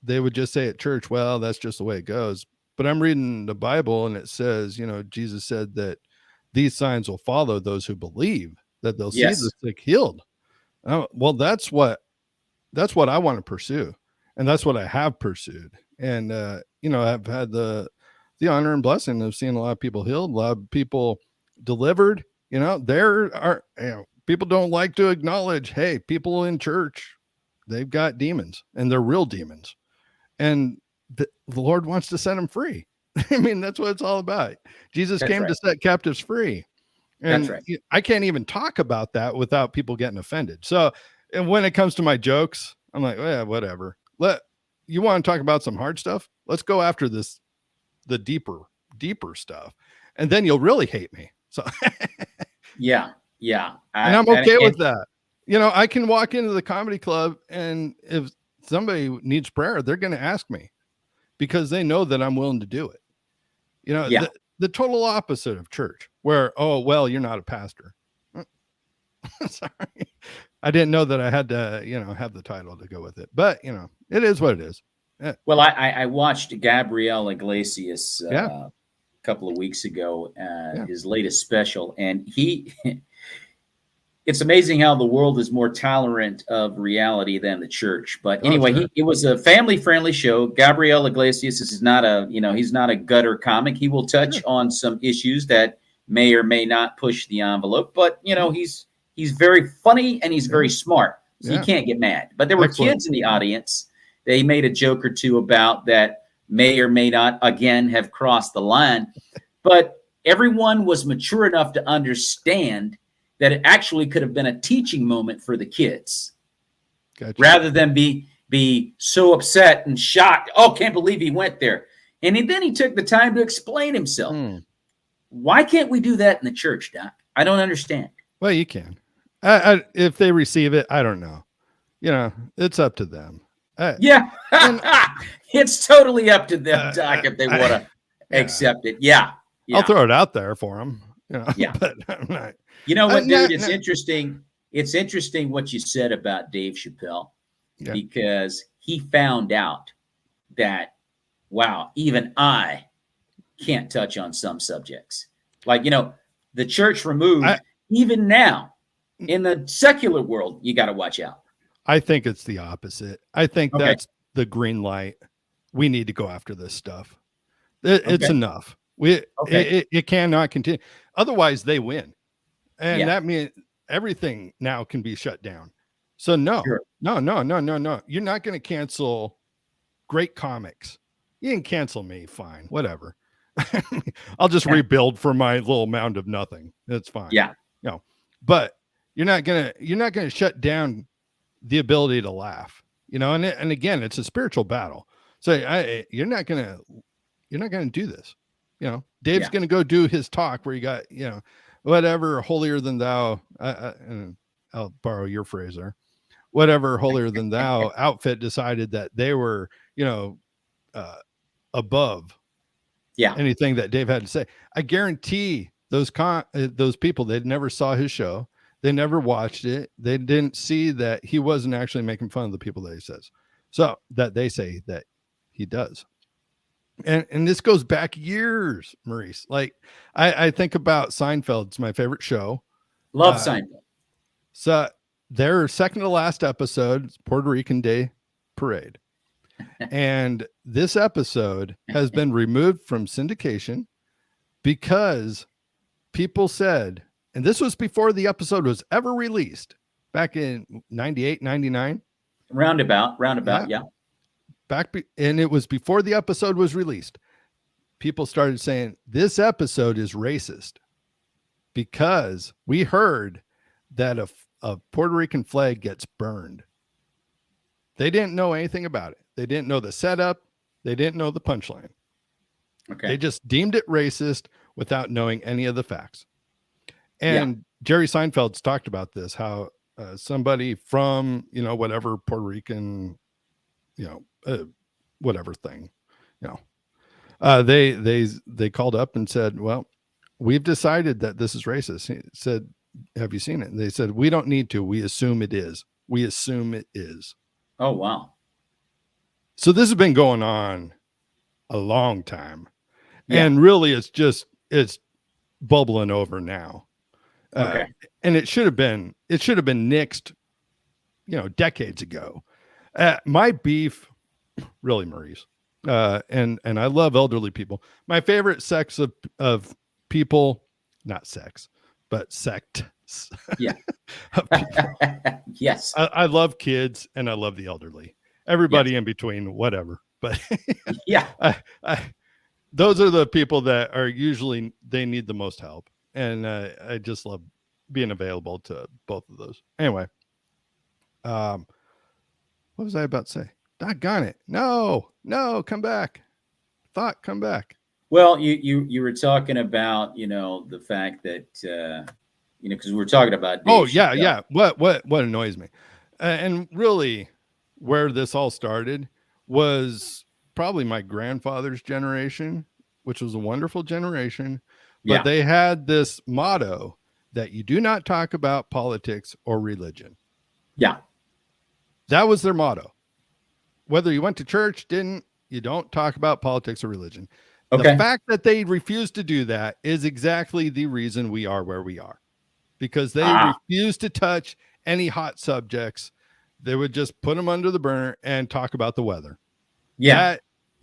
they would just say at church, well, that's just the way it goes. But I'm reading the Bible, and it says, Jesus said that these signs will follow those who believe, that they'll see the sick healed. Well, that's what I want to pursue. And that's what I have pursued. And, I've had the honor and blessing of seeing a lot of people healed, a lot of people delivered. There are, people don't like to acknowledge, hey, people in church, they've got demons, and they're real demons. And the Lord wants to set them free. I mean, that's what it's all about. Jesus came to set captives free. And I can't even talk about that without people getting offended. So, and when it comes to my jokes, I'm like, well, yeah, whatever. You want to talk about some hard stuff? Let's go after the deeper stuff. And then you'll really hate me. So yeah. And I'm okay with that. I can walk into the comedy club, and if somebody needs prayer, they're going to ask me because they know that I'm willing to do it. The total opposite of church, where, oh, well, you're not a pastor. Sorry. I didn't know that I had to, have the title to go with it, but it is what it is. Yeah. Well, I watched Gabriel Iglesias a couple of weeks ago, his latest special, and it's amazing how the world is more tolerant of reality than the church. But anyway, it was a family-friendly show. Gabriel Iglesias is not he's not a gutter comic. He will touch on some issues that may or may not push the envelope, but he's very funny and he's very smart. So you can't get mad. But there were kids in the audience. They made a joke or two about that may or may not, again, have crossed the line. But everyone was mature enough to understand that it actually could have been a teaching moment for the kids. Gotcha. Rather than be so upset and shocked. Oh, can't believe he went there. And then he took the time to explain himself. Why can't we do that in the church, Doc? I don't understand. Well, you can. If they receive it, I don't know. It's up to them. It's totally up to them, Doc, if they want to accept it. Yeah. I'll throw it out there for them. But I'm not. You know what, dude? It's interesting. It's interesting what you said about Dave Chappelle, because he found out that, wow, even I can't touch on some subjects. Like, the church removed, even now in the secular world, you got to watch out. I think it's the opposite. I think that's the green light. We need to go after this stuff. It's enough. It cannot continue. Otherwise, they win. And that means everything now can be shut down. So no. You're not going to cancel great comics. You can cancel me. Fine. Whatever. I'll just rebuild for my little mound of nothing. That's fine. Yeah. But you're not going to shut down the ability to laugh, and again, it's a spiritual battle. So you're not going to do this. Dave's going to go do his talk where you got, whatever holier than thou, and I'll borrow your phrase there, whatever holier than thou outfit decided that they were, above anything that Dave had to say. I guarantee those people, they never saw his show. They never watched it. They didn't see that he wasn't actually making fun of the people that he says. So that they say that he does. And this goes back years, Maurice. Like I think about Seinfeld. It's my favorite show. Love Seinfeld. So their second to last episode, Puerto Rican Day Parade. And this episode has been removed from syndication because people said, and this was before the episode was ever released, back in 98, 99. Roundabout, yeah. And it was before the episode was released. People started saying, this episode is racist because we heard that a Puerto Rican flag gets burned. They didn't know anything about it. They didn't know the setup. They didn't know the punchline. Okay. They just deemed it racist without knowing any of the facts. And Jerry Seinfeld's talked about this, how somebody from, whatever Puerto Rican, whatever thing, they called up and said, well, we've decided that this is racist. He said, have you seen it? And they said, we don't need to. We assume it is. We assume it is. Oh, wow. So this has been going on a long time. Yeah. And really it's bubbling over now. Okay. And it should have been nixed, decades ago. My beef, really, Maurice, and I love elderly people. My favorite sex of people, not sex, but sects. Yeah. Yes. I love kids and I love the elderly. Everybody in between, whatever. But yeah, those are the people that are usually, they need the most help. And I just love being available to both of those. Anyway, what was I about to say? Doggone it. No, come back. Come back. Well, you were talking about, the fact that, because we're talking about. Dave Chappelle. Yeah. What annoys me. And really where this all started was probably my grandfather's generation, which was a wonderful generation. But they had this motto that you do not talk about politics or religion. Yeah. That was their motto. Whether you went to church, you don't talk about politics or religion. Okay. The fact that they refused to do that is exactly the reason we are where we are. Because they refused to touch any hot subjects. They would just put them under the burner and talk about the weather. Yeah.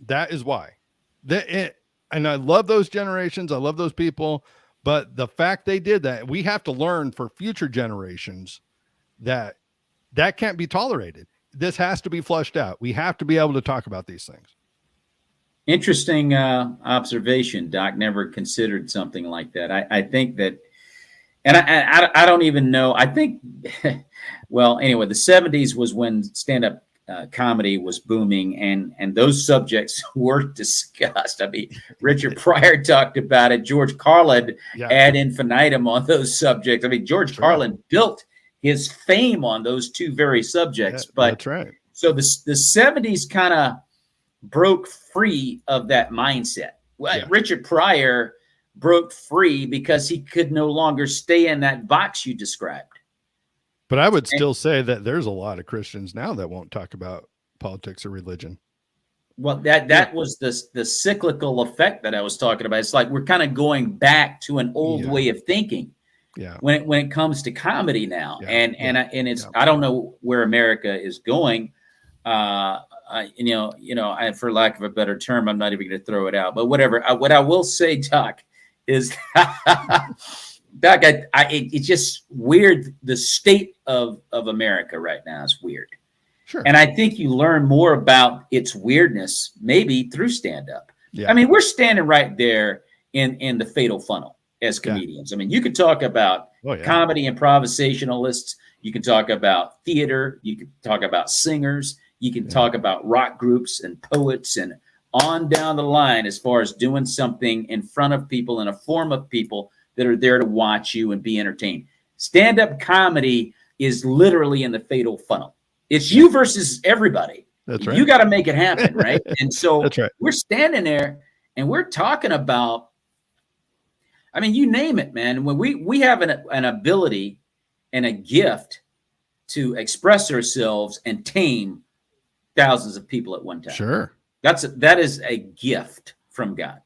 That is why. And I love those generations. I love those people. But the fact they did that, we have to learn for future generations that can't be tolerated. This has to be flushed out. We have to be able to talk about these things. Interesting observation. Doc never considered something like that. I think that, and I don't even know. I think, well, anyway, the 70s was when stand-up comedy was booming, and those subjects were discussed. I mean, Richard Pryor talked about it. George Carlin ad infinitum on those subjects. I mean, George Carlin built his fame on those two very subjects. But that's right. So the 70s kind of broke free of that mindset. Richard Pryor broke free because he could no longer stay in that box you described. But I would still say that there's a lot of Christians now that won't talk about politics or religion. Well, that was the cyclical effect that I was talking about. It's like we're kind of going back to an old way of thinking. Yeah. When it comes to comedy now, and it's I don't know where America is going. For lack of a better term, I'm not even going to throw it out. But whatever. What I will say, Doc, is Doc, it's just weird. The state of America right now is weird. Sure. And I think you learn more about its weirdness maybe through stand-up. Yeah. I mean, we're standing right there in the fatal funnel as comedians. I mean, you could talk about comedy improvisationalists. You can talk about theater. You can talk about singers. You can talk about rock groups and poets and on down the line as far as doing something in front of people in a form of people that are there to watch you and be entertained. Stand-up comedy is literally in the fatal funnel. It's you versus everybody. That's right. You got to make it happen, right? And so that's right. We're standing there and we're talking about, I mean, you name it, man. When we have an ability and a gift to express ourselves and tame thousands of people at one time. Sure. That is a gift from God.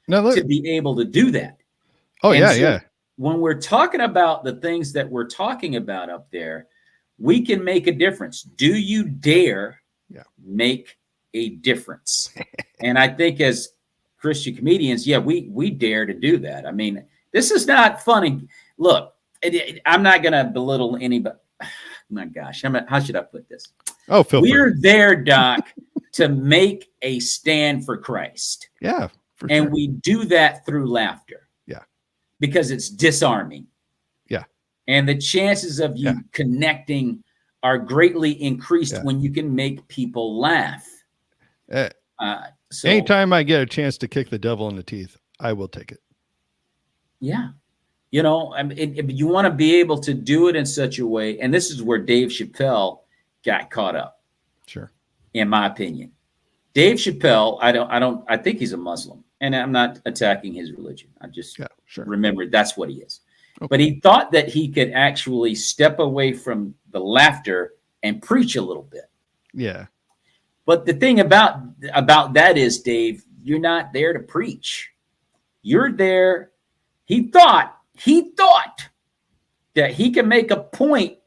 Now look, to be able to do that. Oh, and when we're talking about the things that we're talking about up there, we can make a difference. Do you dare make a difference? And I think as Christian comedians, we dare to do that. I mean, this is not funny. Look, I'm not going to belittle anybody. My gosh, how should I put this? Oh, we're there, Doc, to make a stand for Christ. Yeah. And we do that through laughter. Yeah. Because it's disarming. Yeah. And the chances of you connecting are greatly increased when you can make people laugh. So anytime I get a chance to kick the devil in the teeth, I will take it. Yeah. You know, I mean, you want to be able to do it in such a way. And this is where Dave Chappelle got caught up. Sure. In my opinion, Dave Chappelle, I think he's a Muslim, and I'm not attacking his religion. I just remember that's what he is. Okay. But he thought that he could actually step away from the laughter and preach a little bit. Yeah. But the thing about that is, Dave, you're not there to preach. You're there. He thought that he can make a point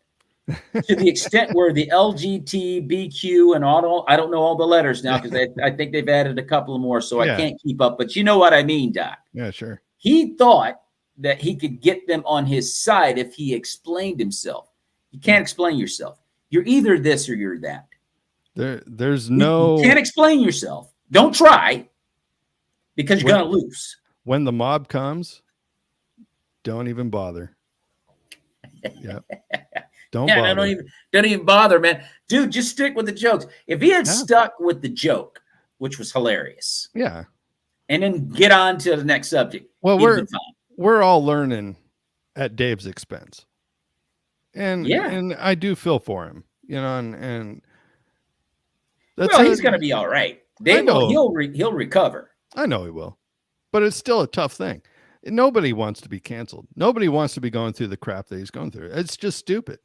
to the extent where the LGBTQ and all, I don't know all the letters now because I think they've added a couple more, so I can't keep up. But you know what I mean, Doc. Yeah, sure. He thought that he could get them on his side if he explained himself. You can't explain yourself. You're either this or you're that. There's no. You can't explain yourself. Don't try, because you're gonna lose. When the mob comes, don't even bother. Yep. Don't bother. Don't even bother, man. Dude, just stick with the jokes. If he had stuck with the joke, which was hilarious, and then get on to the next subject. Well, we're all learning at Dave's expense, and I do feel for him, you know, and that's he's gonna be all right. He'll recover. I know he will, but it's still a tough thing. Nobody wants to be canceled. Nobody wants to be going through the crap that he's going through. It's just stupid.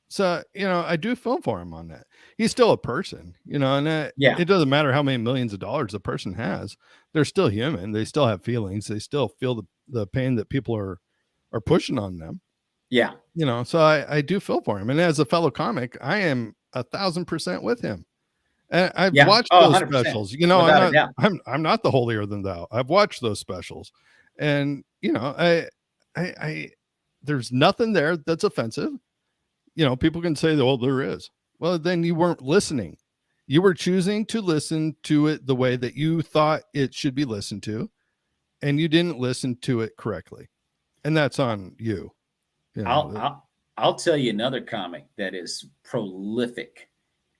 So, you know, I do feel for him on that. He's still a person, you know, and it doesn't matter how many millions of dollars a person has. They're still human. They still have feelings. They still feel the pain that people are pushing on them. Yeah. You know, so I do feel for him. And as a fellow comic, I am 1,000% with him. And I've watched those 100%. Specials. You know, I'm not the holier than thou. I've watched those specials. And, you know, I there's nothing there that's offensive. You know, people can say, well, there is. Well, then you weren't listening. You were choosing to listen to it the way that you thought it should be listened to, and you didn't listen to it correctly. And that's on you. You know, I'll tell you another comic that is prolific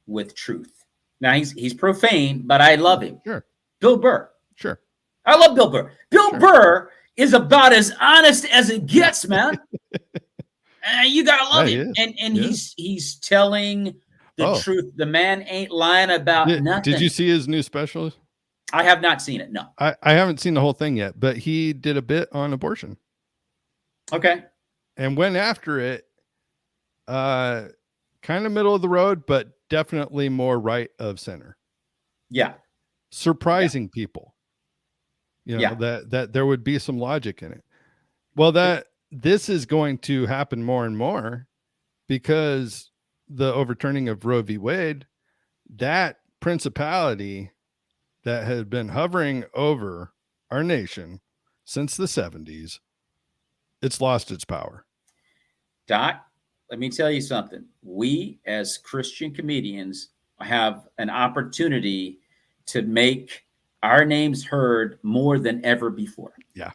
with truth. Now he's profane, but I love him. Sure. Bill Burr. Sure. I love Bill Burr. Bill Burr is about as honest as it gets, man. You gotta love him. And he's telling the truth. The man ain't lying about nothing. Did you see his new special? I have not seen it. No. I haven't seen the whole thing yet, but he did a bit on abortion. Okay. And went after it kind of middle of the road, but definitely more right of center. Yeah. Surprising people. You know, that there would be some logic in it. Well, this is going to happen more and more because the overturning of Roe v. Wade, that principality that had been hovering over our nation since the 70s, it's lost its power. Doc, let me tell you something. We as Christian comedians have an opportunity to make our names heard more than ever before. Yeah.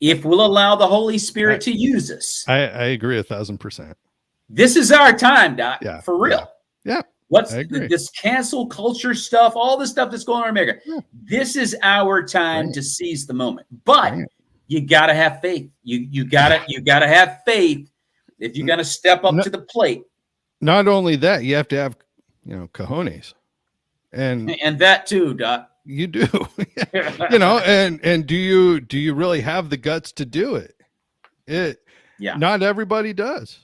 If we'll allow the Holy Spirit to use us. I agree 1,000%. This is our time, Doc. Yeah. For real. Yeah. What's this cancel culture stuff, all this stuff that's going on in America. Yeah. This is our time to seize the moment. But you gotta have faith. You gotta have faith if you're gonna step up to the plate. Not only that, you have to have, you know, cojones. And that too, Doc. You do. You know, and do you really have the guts to do it? Not everybody does.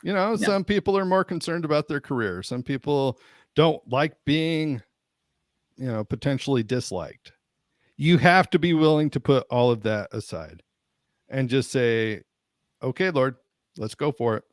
You know, some people are more concerned about their career. Some people don't like being, you know, potentially disliked. You have to be willing to put all of that aside and just say, okay, Lord, let's go for it.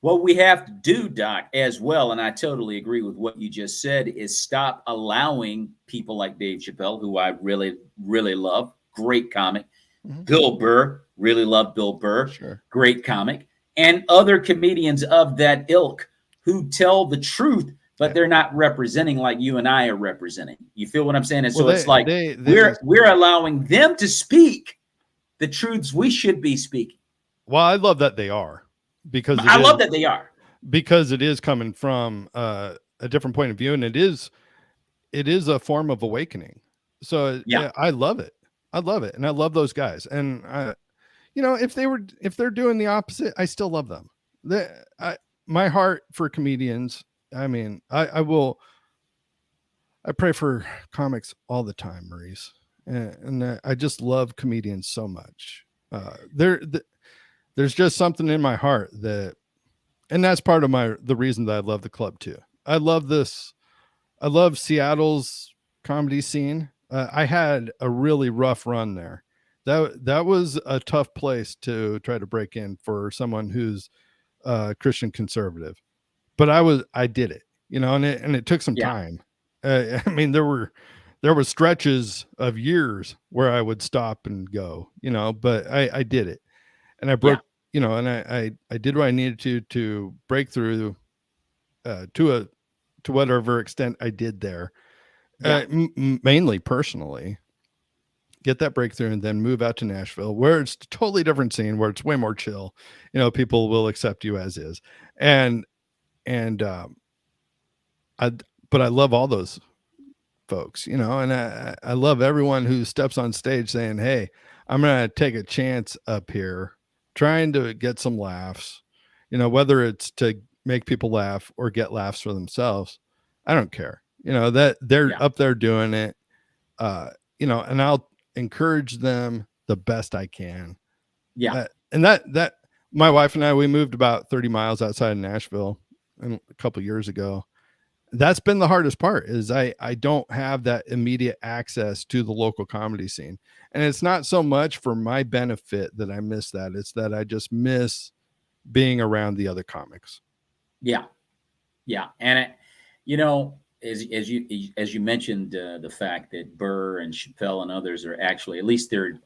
What we have to do, Doc, as well, and I totally agree with what you just said, is stop allowing people like Dave Chappelle, who I really, really love, great comic. Mm-hmm. Bill Burr, really love Bill Burr, great comic. And other comedians of that ilk who tell the truth, but they're not representing like you and I are representing. You feel what I'm saying? And so it's like we're allowing them to speak the truths we should be speaking. Well, I love that they are. Because I love that they are, because it is coming from a different point of view, and it is a form of awakening. So I love it. I love it, and I love those guys. And you know, if they're doing the opposite, I still love them. My heart for comedians. I mean, I pray for comics all the time, Maurice, and I just love comedians so much. There's just something in my heart and that's part of the reason that I love the club too. I love Seattle's comedy scene. I had a really rough run there. That was a tough place to try to break in for someone who's Christian conservative, but I did it, you know, and it took some time. I mean, there were stretches of years where I would stop and go, you know, but I did it, and I broke, you know, and I did what I needed to break through to whatever extent I did there, mainly personally, get that breakthrough, and then move out to Nashville, where it's a totally different scene, where it's way more chill. You know, people will accept you as is, but I love all those folks, you know, and I love everyone who steps on stage saying, "Hey, I'm going to take a chance up here, trying to get some laughs," you know, whether it's to make people laugh or get laughs for themselves. I don't care, you know, that they're up there doing it, you know, and I'll encourage them the best I can. And that my wife and I, we moved about 30 miles outside of Nashville a couple of years ago. That's been the hardest part, is I don't have that immediate access to the local comedy scene. And it's not so much for my benefit that I miss that. It's that I just miss being around the other comics. Yeah. And you know, as you mentioned, the fact that Burr and Chappelle and others are actually, at least they're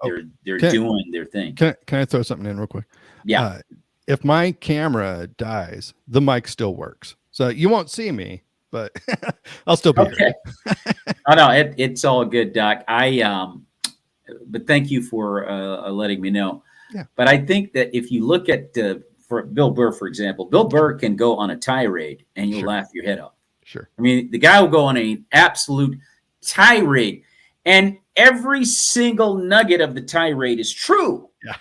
doing their thing. Can I throw something in real quick? Yeah. If my camera dies, the mic still works. So you won't see me, but I'll still be here. Oh no, it's all good, Doc. But thank you for letting me know. Yeah. But I think that if you look at for Bill Burr, for example, Bill Burr can go on a tirade and you'll laugh your head off. Sure. I mean, the guy will go on an absolute tirade, and every single nugget of the tirade is true. Yeah.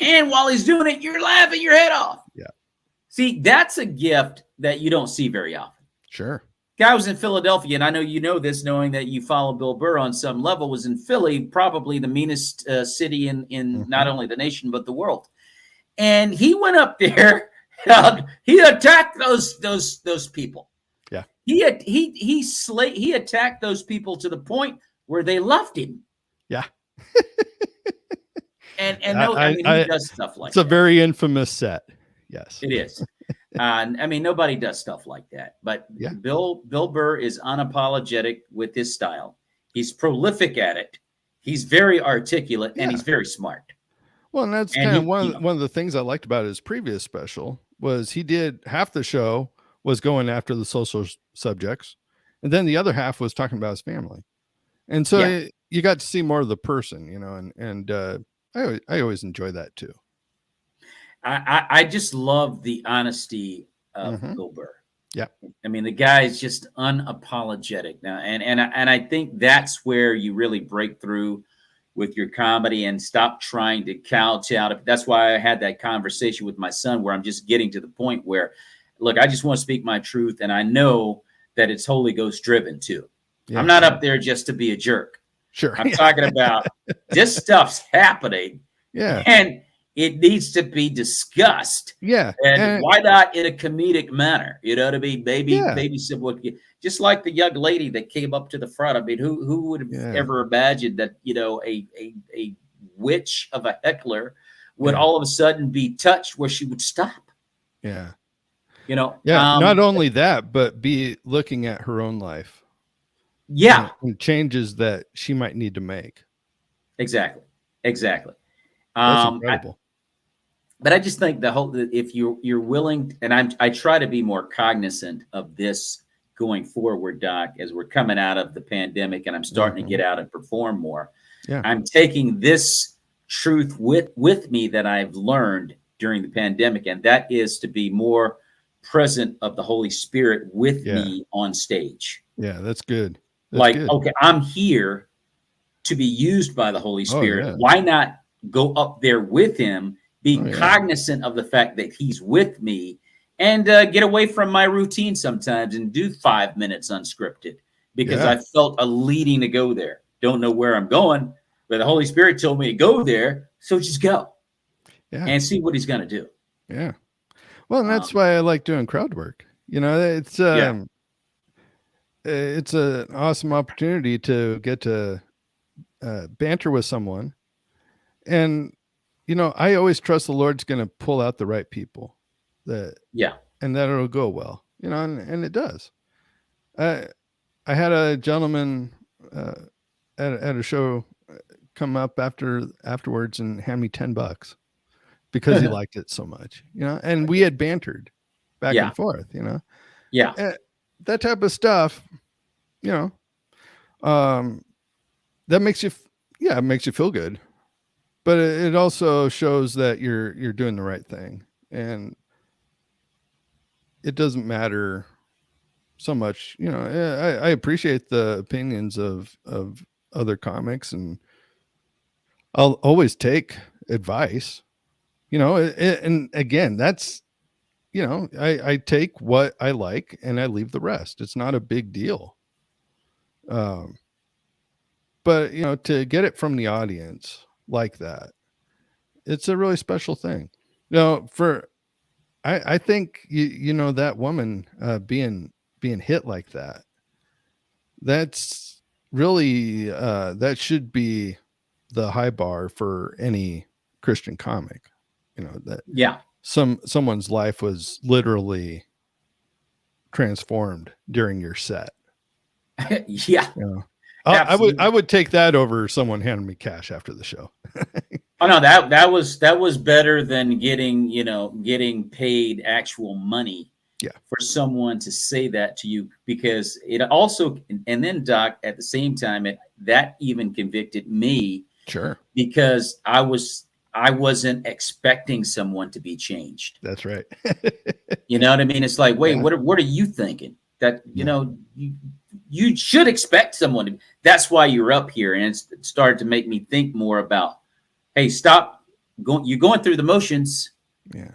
And while he's doing it, you're laughing your head off. Yeah. See, that's a gift that you don't see very often. Sure. Guy was in Philadelphia, and I know you know this, knowing that you follow Bill Burr on some level, was in Philly, probably the meanest city in not only the nation but the world. And he went up there, he attacked those people. Yeah. He attacked those people to the point where they loved him. Yeah. He does stuff like that. It's a very infamous set. Yes, it is. I mean, nobody does stuff like that. But Bill Burr is unapologetic with his style. He's prolific at it. He's very articulate, and he's very smart. Well, and that's kind of one of the things I liked about his previous special was he did half the show was going after the social subjects, and then the other half was talking about his family. And so you got to see more of the person, you know, and I always enjoy that too. I just love the honesty of Bill Burr. Yeah. I mean, the guy is just unapologetic now. And I think that's where you really break through with your comedy and stop trying to couch out. That's why I had that conversation with my son, where I'm just getting to the point where, look, I just want to speak my truth. And I know that it's Holy Ghost driven too. Yeah. I'm not up there just to be a jerk. Sure. I'm talking about this stuff's happening. Yeah. And it needs to be discussed. Yeah. And why not in a comedic manner? You know, to be maybe simple. Just like the young lady that came up to the front. I mean, who would have ever imagined that, you know, a witch of a heckler would all of a sudden be touched where she would stop? Yeah. You know, not only that, but be looking at her own life. Yeah. And changes that she might need to make. Exactly. That's incredible. But I just think if you're willing, and I try to be more cognizant of this going forward, Doc, as we're coming out of the pandemic and I'm starting to get out and perform more. Yeah. I'm taking this truth with me that I've learned during the pandemic, and that is to be more present of the Holy Spirit with me on stage. Yeah, that's good. Okay, I'm here to be used by the Holy Spirit. Why not go up there with him, be cognizant of the fact that he's with me, and get away from my routine sometimes and do 5 minutes unscripted because I felt a leading to go there. Don't know where I'm going, but the Holy Spirit told me to go there, so just go and see what he's going to do. Yeah. Well, and that's why I like doing crowd work. You know, it's an awesome opportunity to get to banter with someone. And, you know, I always trust the Lord's going to pull out the right people and that it'll go well, you know, and it does. I had a gentleman at a show come up afterwards and hand me $10 because he liked it so much, you know, and we had bantered back and forth, you know, that type of stuff, you know, that makes you, it makes you feel good, but it also shows that you're doing the right thing, and it doesn't matter so much, you know. I appreciate the opinions of other comics, and I'll always take advice, you know, and again, that's, you know, I take what I like and I leave the rest. It's not a big deal. But, you know, to get it from the audience like that, it's a really special thing. You know, I think, you know, that woman being hit like that, that's really, that should be the high bar for any Christian comic, you know, that someone's life was literally transformed during your set. You know? I would take that over someone handing me cash after the show. Oh no, that was better than getting paid actual money for someone to say that to you, because it also, and then Doc, at the same time, that even convicted me. Sure. Because I wasn't expecting someone to be changed. That's right. You know what I mean? It's like, wait, what are you thinking? That, you know, you should expect someone to. That's why you're up here. And it started to make me think more about, hey, stop going. You're going through the motions. Yeah.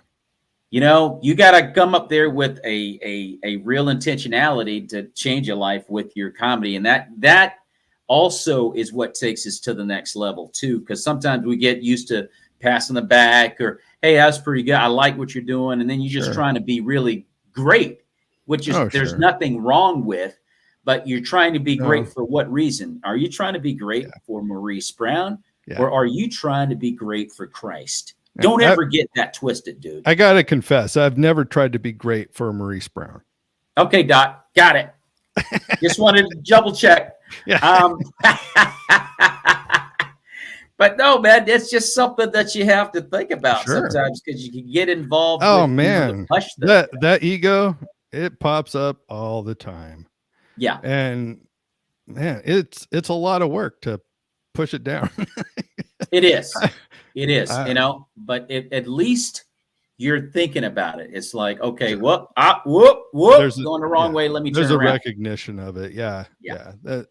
You know, you got to come up there with a real intentionality to change your life with your comedy. And that also is what takes us to the next level too. Because sometimes we get used to passing the back, or, hey, that's pretty good, I like what you're doing. And then you're just trying to be really great, which is there's nothing wrong with, but you're trying to be great for what reason? Are you trying to be great for Maurice Brown, or are you trying to be great for Christ? Don't ever get that twisted, dude. I got to confess, I've never tried to be great for Maurice Brown. Okay, Doc, got it. Just wanted to double check. But no, man, it's just something that you have to think about sometimes, because you can get involved. Oh, man, that ego, it pops up all the time. Yeah. And man, it's a lot of work to push it down. It is, you know, but at least you're thinking about it. It's like, okay, whoop, going the wrong way. Let me turn around. There's a recognition of it. Yeah.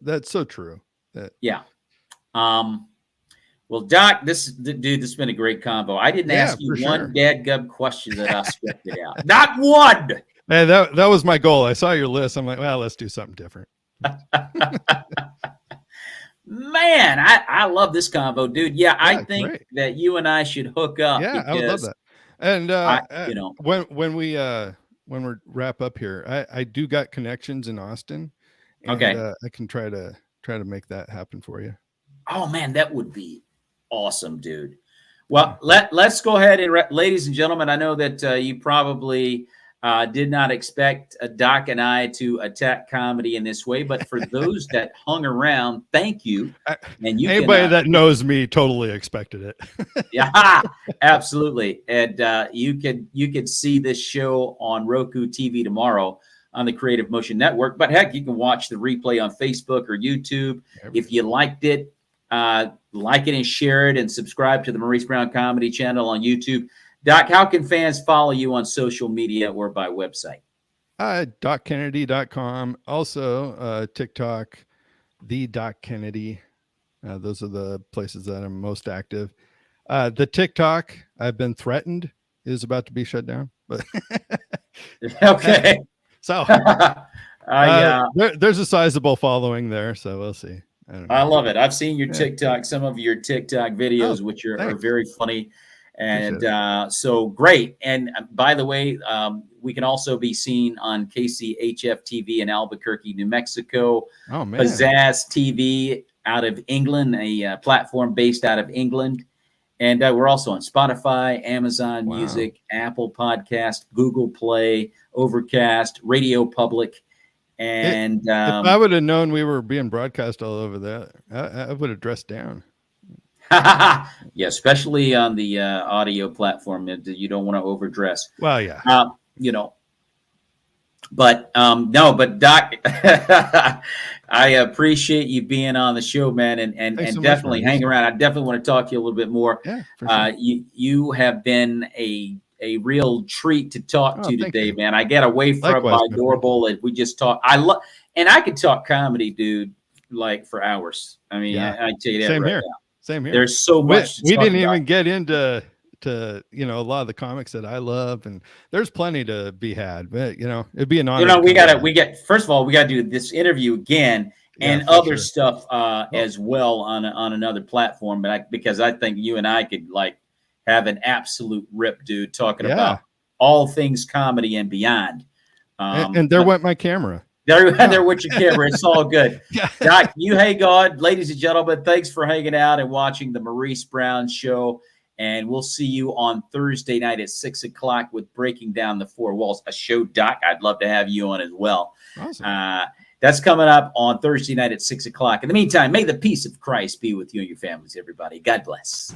That's so true. Well, Doc, this has been a great combo. I didn't ask you one dadgum question that I scripted out. Not one. Hey, that was my goal. I saw your list. I'm like, well, let's do something different. Man, I love this combo, dude. Yeah, I think that you and I should hook up. Yeah, I would love that. And you know, when we wrap up here, I do got connections in Austin. And, I can try to make that happen for you. Oh man, that would be awesome, dude. Well, let's go ahead and ladies and gentlemen, I know that you probably did not expect Doc and I to attack comedy in this way, but for those that hung around, thank you. And anybody that knows me totally expected it. Yeah, absolutely. And you could see this show on Roku TV tomorrow on the Creative Motion Network. But heck, you can watch the replay on Facebook or YouTube. If you liked it, like it and share it, and subscribe to the Maurice Brown Comedy channel on YouTube. Doc, how can fans follow you on social media or by website? DocKennedy.com. Also, TikTok, the Doc Kennedy. Those are the places that I'm most active. The TikTok I've been threatened is about to be shut down, but Okay. so I there's a sizable following there, so we'll see. I don't know. I love it. I've seen your Yeah. TikTok, some of your TikTok videos, which are thanks. very funny. And Appreciate so great. And by the way, we can also be seen on KCHF TV in Albuquerque, New Mexico. Oh man. Pizzazz TV out of England, a platform based out of England. And we're also on Spotify, Amazon Wow. Music, Apple Podcast, Google Play, Overcast, Radio Public. And If I would have known we were being broadcast all over that, I would have dressed down. yeah, especially on the audio platform, you don't want to overdress. Well, yeah. You know, but no, but Doc, I appreciate you being on the show, man, and Thanks so much, definitely Maurice. hang around. I definitely want to talk to you a little bit more. Yeah, for sure. You have been a real treat to talk to thank today, you. man. I got away from Likewise, my my friend. doorbell and we just talked. And I could talk comedy, dude, like for hours. I mean, Yeah. I tell you that Same right here. now. Same here. There's so much. We to talk didn't about. even get into a lot of the comics that I love, and there's plenty to be had. But it'd be an honor. First of all, we got to do this interview again and for other sure. stuff as well on another platform. But because I think you and I could like have an absolute rip, dude, talking about all things comedy and beyond. And there went my camera. There with your camera. It's all good. Yeah. Doc, hey God, ladies and gentlemen, thanks for hanging out and watching the Maurice Brown Show. And we'll see you on Thursday night at 6:00 with Breaking Down the Four Walls, a show, Doc. I'd love to have you on as well. Awesome. That's coming up on Thursday night at 6:00. In the meantime, may the peace of Christ be with you and your families, everybody. God bless.